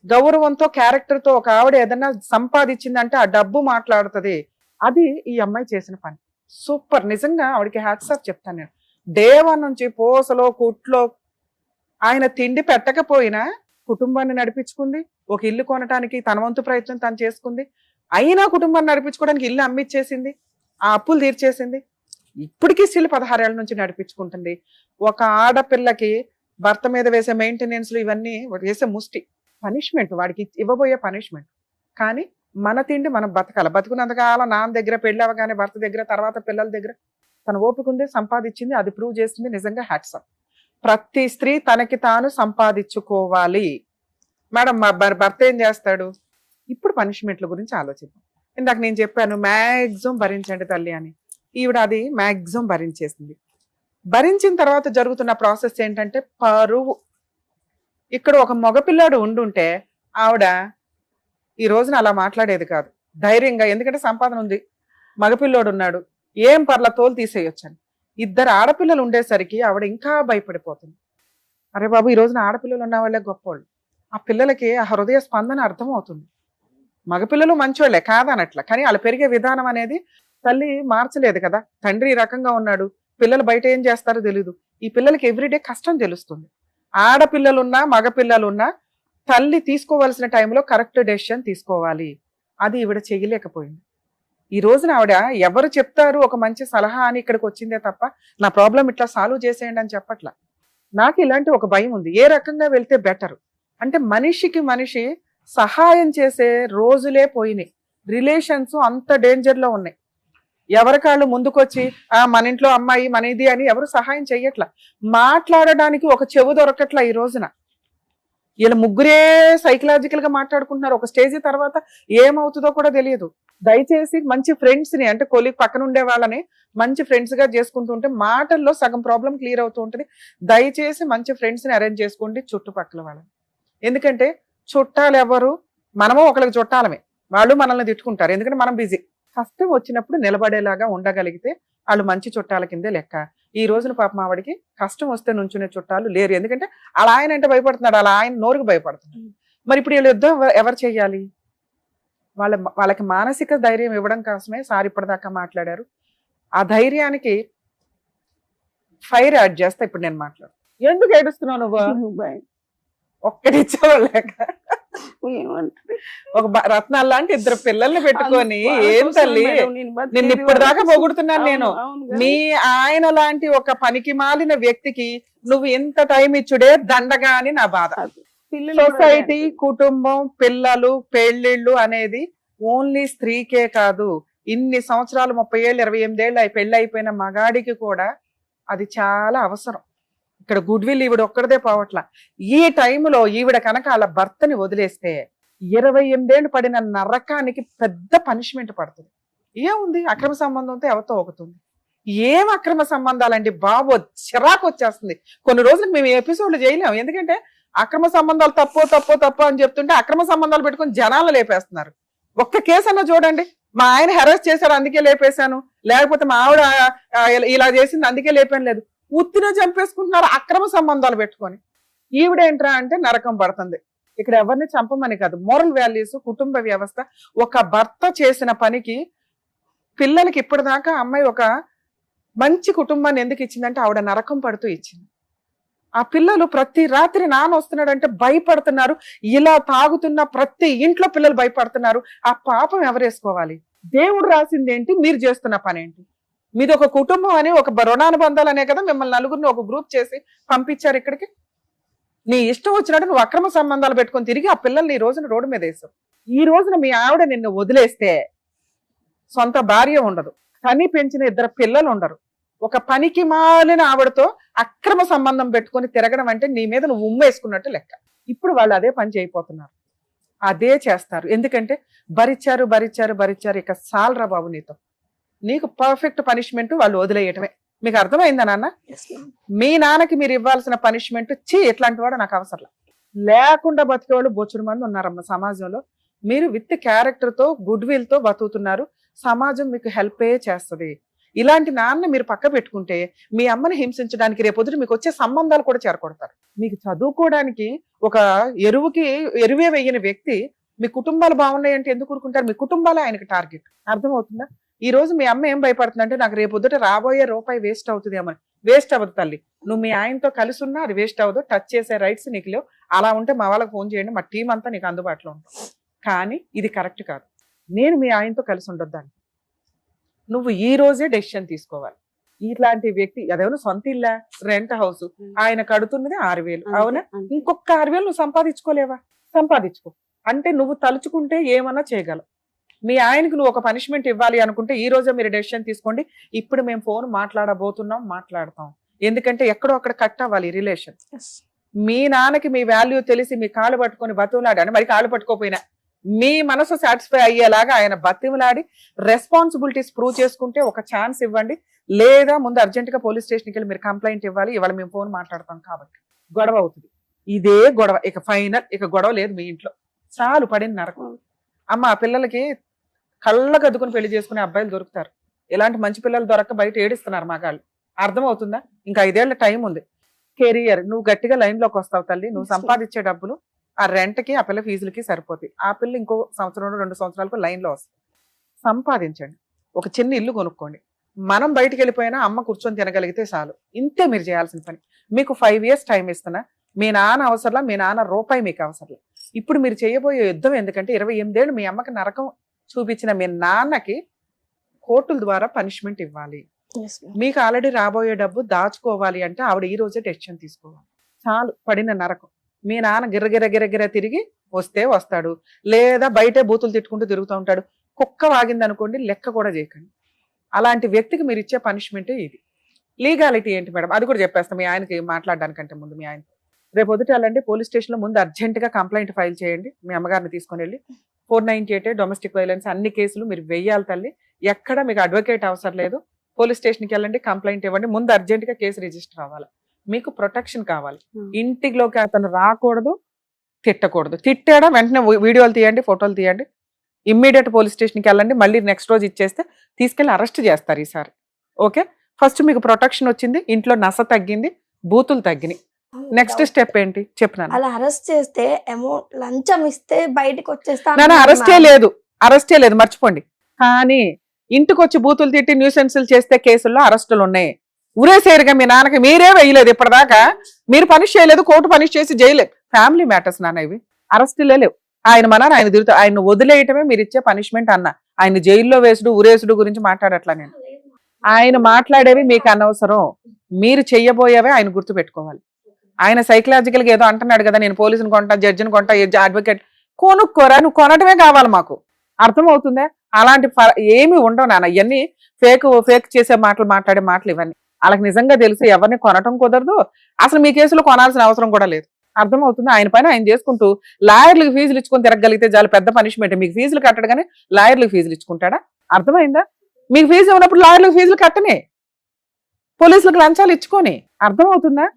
గౌరవంతో క్యారెక్టర్ తో ఒక ఆవిడ ఏదన్నా సంపాదించిందంటే ఆ డబ్బు మాట్లాడుతుంది. అది ఈ అమ్మాయి చేసిన పని. సూపర్, నిజంగా ఆవిడకి హ్యాట్స్ ఆఫ్ చెప్తాను నేను. డే 1 నుంచి పోసలో కుట్లో ఆయన తిండి పెట్టకపోయినా కుటుంబాన్ని నడిపించుకుంది. ఒక ఇల్లు కొనడానికి తన వంతు ప్రయత్నం తను చేసుకుంది. అయినా కుటుంబాన్ని నడిపించుకోవడానికి ఇల్లు అమ్మిచ్చేసింది, ఆ అప్పులు తీర్చేసింది. ఇప్పటికీ స్టిల్ 16 ఏళ్ల నుంచి నడిపించుకుంటుంది. ఒక ఆడపిల్లకి భర్త మీద వేసే మెయింటెనెన్స్లు ఇవన్నీ వేసే ముష్టి పనిష్మెంట్, వాడికి ఇవ్వబోయే పనిష్మెంట్. కానీ మన తిండి మనం బతకాలి. బతుకున్నంతకాలం నాన్న దగ్గర, పెళ్లి అవగానే భర్త దగ్గర, తర్వాత పిల్లల దగ్గర తన ఓపిక ఉంది, సంపాదించింది, అది ప్రూవ్ చేసింది. నిజంగా హ్యాట్స్ ఆఫ్. ప్రతి స్త్రీ తనకి తాను సంపాదించుకోవాలి. మేడం మా భర్త ఏం చేస్తాడు? ఇప్పుడు పనిష్మెంట్ల గురించి ఆలోచిద్దాం. ఇందాక నేను చెప్పాను మ్యాక్సిమం భరించండి తల్లి అని. ఈవిడ అది మ్యాక్సిమం భరించేసింది. భరించిన తర్వాత జరుగుతున్న ప్రాసెస్ ఏంటంటే పరువు. ఇక్కడ ఒక మగపిల్లాడు ఉండుంటే ఆవిడ ఈ రోజున అలా మాట్లాడేది కాదు ధైర్యంగా. ఎందుకంటే సంపాదన ఉంది, మగపిల్లోడు ఉన్నాడు, ఏం పర్ల తోలు తీసేయొచ్చని. 2 ఆడపిల్లలు ఉండేసరికి ఆవిడ ఇంకా భయపడిపోతుంది. అరే బాబు, ఈ రోజున ఆడపిల్లలు ఉన్న వాళ్ళే గొప్పవాళ్ళు. ఆ పిల్లలకి ఆ హృదయ స్పందన అర్థం అవుతుంది. మగపిల్లలు మంచోళ్లే కాదనట్ల, కానీ వాళ్ళు పెరిగే విధానం అనేది తల్లి మార్చలేదు కదా. తండ్రి ఈ రకంగా ఉన్నాడు, పిల్లలు బయట ఏం చేస్తారో తెలీదు. ఈ పిల్లలకి ఎవ్రీడే కష్టం తెలుస్తుంది. ఆడపిల్లలున్నా మగపిల్లలున్నా తల్లి తీసుకోవాల్సిన టైంలో కరెక్ట్ డెసిషన్ తీసుకోవాలి. అది ఈవిడ చేయలేకపోయింది. ఈ రోజున ఆవిడ ఎవరు చెప్తారు ఒక మంచి సలహా అని ఇక్కడికి వచ్చిందే తప్ప నా ప్రాబ్లం ఇట్లా సాల్వ్ చేసేయండి అని చెప్పట్లా. నాకు ఇలాంటి ఒక భయం ఉంది, ఏ రకంగా వెళ్తే బెటర్ అంటే మనిషికి మనిషి సహాయం చేసే రోజులే పోయినాయి. రిలేషన్స్ అంత డేంజర్ లో ఉన్నాయి. ఎవరికాళ్ళు ముందుకొచ్చి మన ఇంట్లో అమ్మాయి మన ఇది అని ఎవరు సహాయం చెయ్యట్లా. మాట్లాడడానికి ఒక చెవు దొరకట్లా ఈ రోజున. వీళ్ళ ముగ్గురే సైకలాజికల్ గా మాట్లాడుకుంటున్నారు. ఒక స్టేజ్ తర్వాత ఏమవుతుందో కూడా తెలియదు. దయచేసి మంచి ఫ్రెండ్స్ ని, అంటే కొలీగ్ పక్కన ఉండే వాళ్ళని మంచి ఫ్రెండ్స్ గా చేసుకుంటుంటే మాటల్లో సగం ప్రాబ్లం క్లియర్ అవుతూ ఉంటుంది. దయచేసి మంచి ఫ్రెండ్స్ ని అరేంజ్ చేసుకోండి చుట్టుపక్కల వాళ్ళని. ఎందుకంటే చుట్టాలు ఎవరు, మనము ఒకరికి చుట్టాలమే, వాళ్ళు మనల్ని తిట్టుకుంటారు. ఎందుకంటే మనం బిజీ. కష్టం వచ్చినప్పుడు నిలబడేలాగా ఉండగలిగితే వాళ్ళు మంచి చుట్టాల కిందే లెక్క. ఈ రోజున పాపం ఆవిడికి కష్టం వస్తే నుంచునే చుట్టాలు లేరు. ఎందుకంటే అలా ఆయన అంటే భయపడుతున్నాడు, అలా ఆయన నోరుకు భయపడుతున్నాడు. మరి ఇప్పుడు వీళ్ళు యుద్ధం ఎవరు చెయ్యాలి? వాళ్ళకి మానసిక ధైర్యం ఇవ్వడం కోసమే సార్ ఇప్పటిదాకా మాట్లాడారు. ఆ ధైర్యానికి ఫైర్ యాడ్ చేస్తా ఇప్పుడు నేను మాట్లాడు. ఎందుకు ఏడుస్తున్నావు నువ్వు? ఒక్కటి ఇచ్చేవాళ్ళక ఒక రత్నాలు లాంటి 2 పిల్లల్ని పెట్టుకొని ఏం తల్లి నిన్ను ఇప్పటిదాకా పొగుడుతున్నాను నేను. మీ ఆయన లాంటి ఒక పనికి మాలిన వ్యక్తికి నువ్వు ఎంత టైం ఇచ్చుడే దండగా అని నా బాధ. సొసైటీ, కుటుంబం, పిల్లలు, పెళ్లిళ్ళు అనేది ఓన్లీ స్త్రీకే కాదు. ఇన్ని సంవత్సరాలు 30 ఏళ్ళు 28 ఏళ్ళు పెళ్లి అయిపోయిన మగాడికి కూడా అది చాలా అవసరం. ఇక్కడ గుడ్ విల్ ఈవిడ ఒక్కడదే పోవట్ల. ఈ టైంలో ఈవిడ కనుక వాళ్ళ భర్తని వదిలేస్తే 28 ఏళ్ళు పడిన నరకానికి పెద్ద పనిష్మెంట్ పడుతుంది. ఏముంది, అక్రమ సంబంధంతో ఎవరితో అవుతుంది. ఏం అక్రమ సంబంధాలండి బాబు, చిరాకు వచ్చేస్తుంది. కొన్ని రోజులకు మేము ఎపిసోడ్లు చేయలేము. ఎందుకంటే అక్రమ సంబంధాలు తప్పు అని చెప్తుంటే అక్రమ సంబంధాలు పెట్టుకుని జనాలు లేపేస్తున్నారు. ఒక్క కేసు అన్నా చూడండి, మా ఆయన హెరాస్ చేశాడు అందుకే లేపేశాను, లేకపోతే మా ఆవిడ ఇలా చేసింది అందుకే లేపాను లేదు. ఉత్తిన చంపేసుకుంటున్నారు అక్రమ సంబంధాలు పెట్టుకొని. ఈవిడేంట్రా అంటే నరకం పడుతుంది. ఇక్కడ ఎవరిని చంపమని కాదు, మోరల్ వాల్యూస్, కుటుంబ వ్యవస్థ. ఒక భర్త చేసిన పనికి పిల్లలకి ఇప్పటిదాకా అమ్మాయి ఒక మంచి కుటుంబాన్ని ఎందుకు ఇచ్చిందంటే ఆవిడ నరకం పడుతూ ఇచ్చింది. ఆ పిల్లలు ప్రతి రాత్రి నాన్న వస్తున్నాడంటే భయపడుతున్నారు. ఇలా తాగుతున్న ప్రతి ఇంట్లో పిల్లలు భయపడుతున్నారు. ఆ పాపం ఎవరేసుకోవాలి? దేవుడు రాసింది ఏంటి, మీరు చేస్తున్న పని ఏంటి? మీది ఒక కుటుంబం అని, ఒక రుణానుబంధాలు అనే కదా మిమ్మల్ని నలుగురిని ఒక గ్రూప్ చేసి పంపించారు ఇక్కడికి. నీ ఇష్టం వచ్చినట్టు నువ్వు అక్రమ సంబంధాలు పెట్టుకొని తిరిగి ఆ పిల్లల్ని ఈ రోజున రోడ్డు మీద వేసావు. ఈ రోజున మీ ఆవిడ నిన్ను వదిలేస్తే సొంత భార్య ఉండదు, కని పెంచిన 2 పిల్లలు ఉండరు, ఒక పనికి మాలిన ఆవిడతో అక్రమ సంబంధం పెట్టుకొని తిరగడం అంటే నీ మీద నువ్వు ఉమ్మేసుకున్నట్టు లెక్క. ఇప్పుడు వాళ్ళు అదే పని చేయబోతున్నారు, అదే చేస్తారు. ఎందుకంటే భరించారు భరించారు భరించారు, ఇక సాలరా బాబు నీతో. నీకు పర్ఫెక్ట్ పనిష్మెంట్ వాళ్ళు వదిలేయటమే. మీకు అర్థమైందా నాన్న? మీ నాన్నకి మీరు ఇవ్వాల్సిన పనిష్మెంట్, ఎట్లాంటి వాడు నాకు అవసరం లేకుండా బతికేవాళ్ళు బొచ్చుడు మంది ఉన్నారమ్మ సమాజంలో. మీరు విత్ క్యారెక్టర్ తో గుడ్ విల్ తో బతుకుతున్నారు, సమాజం మీకు హెల్పే చేస్తుంది. ఇలాంటి నాన్న మీరు పక్క పెట్టుకుంటే మీ అమ్మని హింసించడానికి రేపొద్దు మీకు వచ్చే సంబంధాలు కూడా చేరకొడతారు. మీకు చదువుకోవడానికి ఒక ఎరువే వేయని వ్యక్తి మీ కుటుంబాలు బాగున్నాయంటే ఎందుకు ఊరుకుంటారు? మీ కుటుంబాలే ఆయనకి టార్గెట్. అర్థమవుతుందా? ఈ రోజు మీ అమ్మ ఏం భయపడుతుందంటే నాకు రేపొద్దుట రాబోయే రూపాయి వేస్ట్ అవుతుంది ఏమని. వేస్ట్ అవ్వదు తల్లి, నువ్వు మీ ఆయనతో కలిసి ఉన్నా అది వేస్ట్ అవ్వదు. టచ్ చేసే రైట్స్ నీకు లేవు. అలా ఉంటే మా వాళ్ళకి ఫోన్ చేయండి, మా టీం అంతా నీకు అందుబాటులో ఉంటుంది. కానీ ఇది కరెక్ట్ కాదు. నేను మీ ఆయనతో కలిసి ఉండొద్దాన్ని. నువ్వు ఈ రోజే డెసిషన్ తీసుకోవాలి. ఇట్లాంటి వ్యక్తి అదేమన్నా సొంత ఇల్లా, రెంట్ హౌస్, ఆయన కడుతున్నది 6,000, అవునా? ఇంకొక 6,000 నువ్వు సంపాదించుకోలేవా? సంపాదించుకో. అంటే నువ్వు తలుచుకుంటే ఏమన్నా చేయగలవు. మీ ఆయనకు నువ్వు ఒక పనిష్మెంట్ ఇవ్వాలి అనుకుంటే ఈ రోజే మీరు డెసిషన్ తీసుకోండి. ఇప్పుడు మేము ఫోన్ మాట్లాడబోతున్నాం, మాట్లాడతాం. ఎందుకంటే ఎక్కడో అక్కడ కట్ అవ్వాలి రిలేషన్. మీ నాన్నకి మీ వాల్యూ తెలిసి మీ కాళ్ళు పట్టుకొని బతువులాడాను, మరి కాళ్ళు పట్టుకోపోయినా మీ మనసు సాటిస్ఫై అయ్యేలాగా ఆయన బతిమలాడి రెస్పాన్సిబిలిటీస్ ప్రూవ్ చేసుకుంటే ఒక ఛాన్స్ ఇవ్వండి. లేదా ముందు అర్జెంట్ గా పోలీస్ స్టేషన్కి వెళ్ళి మీరు కంప్లైంట్ ఇవ్వాలి. ఇవాళ మేము ఫోన్ మాట్లాడతాం కాబట్టి గొడవ అవుతుంది. ఇదే గొడవ, ఇక ఫైనల్, ఇక గొడవ లేదు మీ ఇంట్లో. చాలు పడిన నరకం. అమ్మ ఆ పిల్లలకి కళ్ళకు అద్దుకుని పెళ్లి చేసుకునే అబ్బాయిలు దొరుకుతారు. ఇలాంటి మంచి పిల్లలు దొరక్క బయట ఏడిస్తున్నారు మగాళ్ళు. అర్థమవుతుందా? ఇంకా 5 ఏళ్ల టైం ఉంది. కెరియర్ నువ్వు గట్టిగా లైన్ లోకి వస్తావు తల్లి. నువ్వు సంపాదించే డబ్బులు ఆ రెంట్కి ఆ పిల్ల ఫీజులకి సరిపోతాయి. ఆ పిల్ల ఇంకో 1 సంవత్సరం 2 సంవత్సరాలకు లైన్ లో వస్తుంది. సంపాదించండి, ఒక చిన్న ఇల్లు కొనుక్కోండి. మనం బయటికి వెళ్ళిపోయినా అమ్మ కూర్చొని తినగలిగితే చాలు. ఇంతే మీరు చేయాల్సిన పని. మీకు 5 years టైం ఇస్తున్నా. మీ నాన్న అవసరంలా, మీ నాన్న రూపాయి మీకు అవసరం. ఇప్పుడు మీరు చేయబోయే యుద్ధం ఎందుకంటే 28 ఏళ్ళు మీ అమ్మకి నరకం చూపించిన మీ నాన్నకి కోర్టుల ద్వారా పనిష్మెంట్ ఇవ్వాలి. మీకు ఆల్రెడీ రాబోయే డబ్బు దాచుకోవాలి అంటే ఆవిడ ఈ రోజే డెసిషన్ తీసుకోవాలి. చాలు పడిన నరకం. మీ నాన్న గిర్రగిర తిరిగి వస్తే వస్తాడు, లేదా బయటే బూతులు తిట్టుకుంటూ తిరుగుతూ ఉంటాడు. కుక్క వాగింది అనుకోండి, లెక్క కూడా చేయకండి. అలాంటి వ్యక్తికి మీరు ఇచ్చే పనిష్మెంటే ఇది. లీగాలిటీ ఏంటి మేడం అది కూడా చెప్పేస్తాం. మీ ఆయనకి మాట్లాడడానికంటే ముందు మీ ఆయన రేపు పొద్దుట వెళ్ళండి పోలీస్ స్టేషన్లో, ముందు అర్జెంటుగా కంప్లైంట్ ఫైల్ చేయండి. మీ అమ్మగారిని తీసుకొని వెళ్ళి 498 డొమెస్టిక్ వైలెన్స్ అన్ని కేసులు మీరు వెయ్యాలి తల్లి. ఎక్కడ మీకు అడ్వకేట్ అవసరం లేదు. పోలీస్ స్టేషన్కి వెళ్ళండి, కంప్లైంట్ ఇవ్వండి. ముందు అర్జెంటుగా కేసు రిజిస్టర్ అవ్వాలి. మీకు ప్రొటెక్షన్ కావాలి. ఇంటిలోకి అతను రాకూడదు, తిట్టకూడదు. తిట్టాడా వెంటనే వీడియోలు తీయండి, ఫోటోలు తీయండి. ఇమ్మీడియట్ పోలీస్ స్టేషన్కి వెళ్ళండి. మళ్ళీ నెక్స్ట్ రోజు ఇచ్చేస్తే తీసుకెళ్ళి అరెస్ట్ చేస్తారు ఈసారి. ఓకే, ఫస్ట్ మీకు ప్రొటెక్షన్ వచ్చింది, ఇంట్లో నస తగ్గింది, బూతులు తగ్గినాయి. నెక్స్ట్ స్టెప్ ఏంటి చెప్పినాను.
అలా అరెస్ట్ చేస్తే అమౌంట్ లంచం ఇస్తే బయటకు వచ్చేస్తా.
అరెస్టే లేదు మర్చిపోండి. కానీ ఇంటికి వచ్చి బూతులు తిట్టి న్యూసెన్సులు చేస్తే కేసుల్లో అరెస్టులు ఉన్నాయి. ఉరేసేరుగా మీ నాన్నకి మీరే వేయలేదు ఇప్పటిదాకా. మీరు పనిష్ చేయలేదు, కోర్టు పనిష్ చేసి జైలేదు. ఫ్యామిలీ మ్యాటర్స్ నాన్న ఇవి, అరెస్టులే లేవు. ఆయన ఆయన తిరుగుతూ ఆయన వదిలేయటమే మీరు ఇచ్చే పనిష్మెంట్ అన్న. ఆయన జైల్లో వేసుడు ఉరేసుడు గురించి మాట్లాడట్లా నేను. ఆయన మాట్లాడేవి మీకు అనవసరం. మీరు చెయ్యబోయేవే ఆయన గుర్తు పెట్టుకోవాలి. ఆయన సైకలాజికల్ గా ఏదో అంటున్నాడు కదా, నేను పోలీసుని కొంటా, జడ్జిని కొంటా, అడ్వకేట్. కొనుక్కోరా, నువ్వు కొనటమే కావాలి మాకు. అర్థం అవుతుందా? అలాంటి ఏమి ఉండవు నాన్న. ఇవన్నీ ఫేక్ చేసే మాట్లాడే మాటలు ఇవన్నీ. వాళ్ళకి నిజంగా తెలుసు ఎవరిని కొనటం కుదరదు. అసలు మీ కేసులో కొనాల్సిన అవసరం కూడా లేదు. అర్థం అవుతుంది? ఆయన పైన ఆయన చేసుకుంటూ లాయర్లకు ఫీజులు ఇచ్చుకొని తిరగలిగితే చాలా పెద్ద పనిష్మెంట్. మీకు ఫీజులు కట్టడు కానీ లాయర్లకు ఫీజులు ఇచ్చుకుంటాడా? అర్థమైందా? మీకు ఫీజు ఉన్నప్పుడు లాయర్లకు ఫీజులు కట్టనే, పోలీసులకు లంచాలు ఇచ్చుకొని. అర్థం అవుతుందా?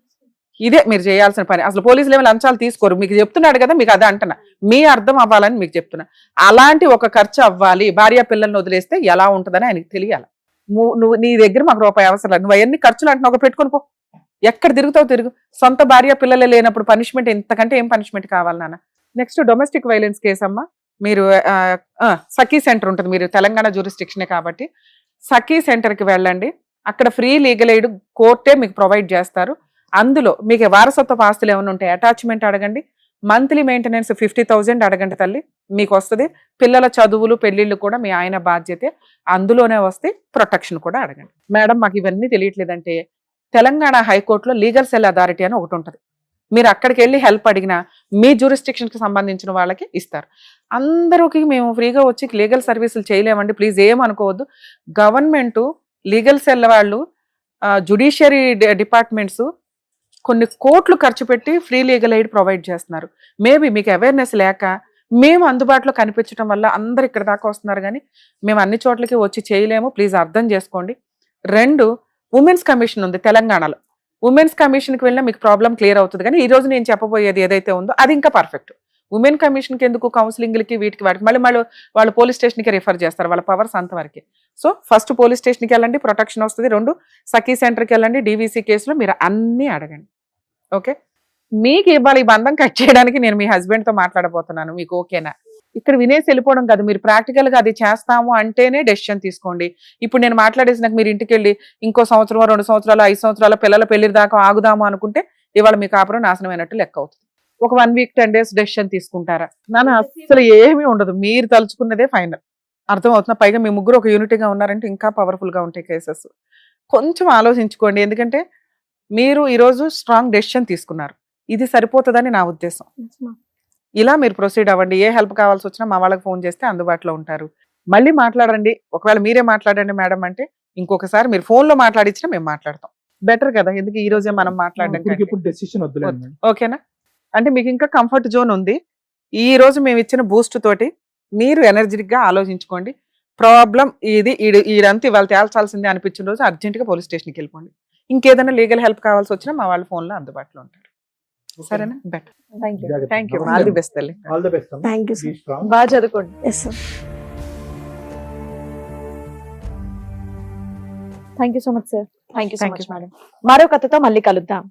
ఇదే మీరు చేయాల్సిన పని. అసలు పోలీసులు ఏమి లంచాలు తీసుకోరు. మీకు చెప్తున్నాడు కదా, మీకు అదే అంటున్నా. మీ అర్థం అవ్వాలని మీకు చెప్తున్నా. అలాంటి ఒక ఖర్చు అవ్వాలి. భార్య పిల్లల్ని వదిలేస్తే ఎలా ఉంటుందని ఆయనకి తెలియాలి. నువ్వు నీ దగ్గర మాకు రూపాయి అవసరం లేదు. నువ్వు అవన్నీ ఖర్చులు అంటున్నావు, ఒక పెట్టుకొని పో. ఎక్కడ తిరుగుతావు తిరుగు. సొంత భార్య పిల్లలే లేనప్పుడు పనిష్మెంట్ ఎంతకంటే ఏం పనిష్మెంట్ కావాలి నాన్న. నెక్స్ట్ డొమెస్టిక్ వైలెన్స్ కేసు అమ్మా. మీరు సఖీ సెంటర్ ఉంటుంది, మీరు తెలంగాణ జ్యూరిస్డిక్షనే కాబట్టి సఖీ సెంటర్కి వెళ్ళండి. అక్కడ ఫ్రీ లీగల్ ఎయిడ్ కోర్టే మీకు ప్రొవైడ్ చేస్తారు. అందులో మీకు వారసత్వ ఆస్తులు ఏమైనా ఉంటే అటాచ్మెంట్ అడగండి. మంత్లీ మెయింటెనెన్స్ 50,000 అడగండి తల్లి, మీకు వస్తుంది. పిల్లల చదువులు పెళ్లిళ్ళు కూడా మీ ఆయన బాధ్యతే, అందులోనే వస్తే ప్రొటెక్షన్ కూడా అడగండి. మేడం మాకు ఇవన్నీ తెలియట్లేదంటే తెలంగాణ హైకోర్టులో లీగల్ సెల్ అథారిటీ అని ఒకటి ఉంటుంది. మీరు అక్కడికి వెళ్ళి హెల్ప్ అడిగినా మీ జ్యూరిస్టిక్షన్కి సంబంధించిన వాళ్ళకి ఇస్తారు. అందరికి మేము ఫ్రీగా వచ్చి లీగల్ సర్వీసులు చేయలేమండి, ప్లీజ్ ఏమనుకోవద్దు. గవర్నమెంట్ లీగల్ సెల్ వాళ్ళు జుడిషియరీ డిపార్ట్మెంట్స్ కొన్ని కోట్లు ఖర్చు పెట్టి ఫ్రీ లీగల్ ఎయిడ్ ప్రొవైడ్ చేస్తున్నారు. మేబీ మీకు అవేర్నెస్ లేక మేము అందుబాటులో కనిపించడం వల్ల అందరు ఇక్కడ దాకా వస్తున్నారు, కానీ మేము అన్ని చోట్లకి వచ్చి చేయలేము, ప్లీజ్ అర్థం చేసుకోండి. 2, ఉమెన్స్ కమిషన్ ఉంది తెలంగాణలో. ఉమెన్స్ కమిషన్కి వెళ్ళినా మీకు ప్రాబ్లం క్లియర్ అవుతుంది. కానీ ఈ రోజు నేను చెప్పబోయేది ఏదైతే ఉందో అది ఇంకా పర్ఫెక్ట్. ఉమెన్ కమిషన్కి ఎందుకు కౌన్సిలింగ్లకి వీటికి వాటికి మళ్ళీ వాళ్ళు పోలీస్ స్టేషన్కి రిఫర్ చేస్తారు, వాళ్ళ పవర్స్ అంతవరకే. సో ఫస్ట్ పోలీస్ స్టేషన్కి వెళ్ళండి, ప్రొటెక్షన్ వస్తుంది. 2, సఖీ సెంటర్కి వెళ్ళండి, డీవీసీ కేసులో మీరు అన్నీ అడగండి. ఓకే, మీకు ఇవాళ ఈ బంధం కట్ చేయడానికి నేను మీ హస్బెండ్తో మాట్లాడబోతున్నాను, మీకు ఓకేనా? ఇక్కడ వినేసి వెళ్ళిపోవడం కాదు, మీరు ప్రాక్టికల్గా అది చేస్తాము అంటేనే డెసిషన్ తీసుకోండి. ఇప్పుడు నేను మాట్లాడేసినాక మీరు ఇంటికి వెళ్ళి ఇంకో సంవత్సరం 2 సంవత్సరాలు 5 సంవత్సరాల పిల్లల పెళ్లి దాకా ఆగుదాము అనుకుంటే ఇవాళ మీ కాపురం నాశనమైనట్టు లెక్క అవుతుంది. ఒక 1 వీక్ 10 డేస్ డెసిషన్ తీసుకుంటారా? నాన్న అసలు ఏమీ ఉండదు, మీరు తలుచుకున్నదే ఫైనల్. అర్థమవుతున్నా? పైగా మీ ముగ్గురు ఒక యూనిటీగా ఉన్నారంటే ఇంకా పవర్ఫుల్ గా ఉంటాయి కేసెస్. కొంచెం ఆలోచించుకోండి, ఎందుకంటే మీరు ఈరోజు స్ట్రాంగ్ డెసిషన్ తీసుకున్నారు, ఇది సరిపోతుందని నా ఉద్దేశం. ఇలా మీరు ప్రొసీడ్ అవ్వండి. ఏ హెల్ప్ కావాల్సి వచ్చినా మా వాళ్ళకి ఫోన్ చేస్తే అందుబాటులో ఉంటారు. మళ్ళీ మాట్లాడండి, ఒకవేళ మీరే మాట్లాడండి మేడం అంటే ఇంకొకసారి మీరు ఫోన్ లో మాట్లాడించినా మేము మాట్లాడతాం. బెటర్ కదా, ఎందుకు ఈ రోజే మనం మాట్లాడడం.
డెసిషన్ వద్దులేండి.
ఓకేనా? అంటే మీకు ఇంకా కంఫర్ట్ జోన్ ఉంది. ఈ రోజు మేము ఇచ్చిన బూస్ట్ తోటి మీరు ఎనర్జెటిక్ గా ఆలోచించుకోండి. ప్రాబ్లం ఇది ఈడంతా ఇవాళ తేల్చాల్సిందే అనిపించిన రోజు అర్జెంట్ గా పోలీస్ స్టేషన్కి వెళ్ళిపోండి. ఇంకేదైనా లీగల్ హెల్ప్ కావాల్సి వచ్చినా మా వాళ్ళ ఫోన్ లో అందుబాటులో ఉంటారు. సరేనా? Better. Thank you. All the best తల్లి.
All the best.
Thank you
Be strong.
బాగా చదువుకోండి.
Yes sir.
Thank you so much sir. Thank you so
Thank
much
you.
Madam. మరో కథతో మళ్ళీ కలుద్దాం.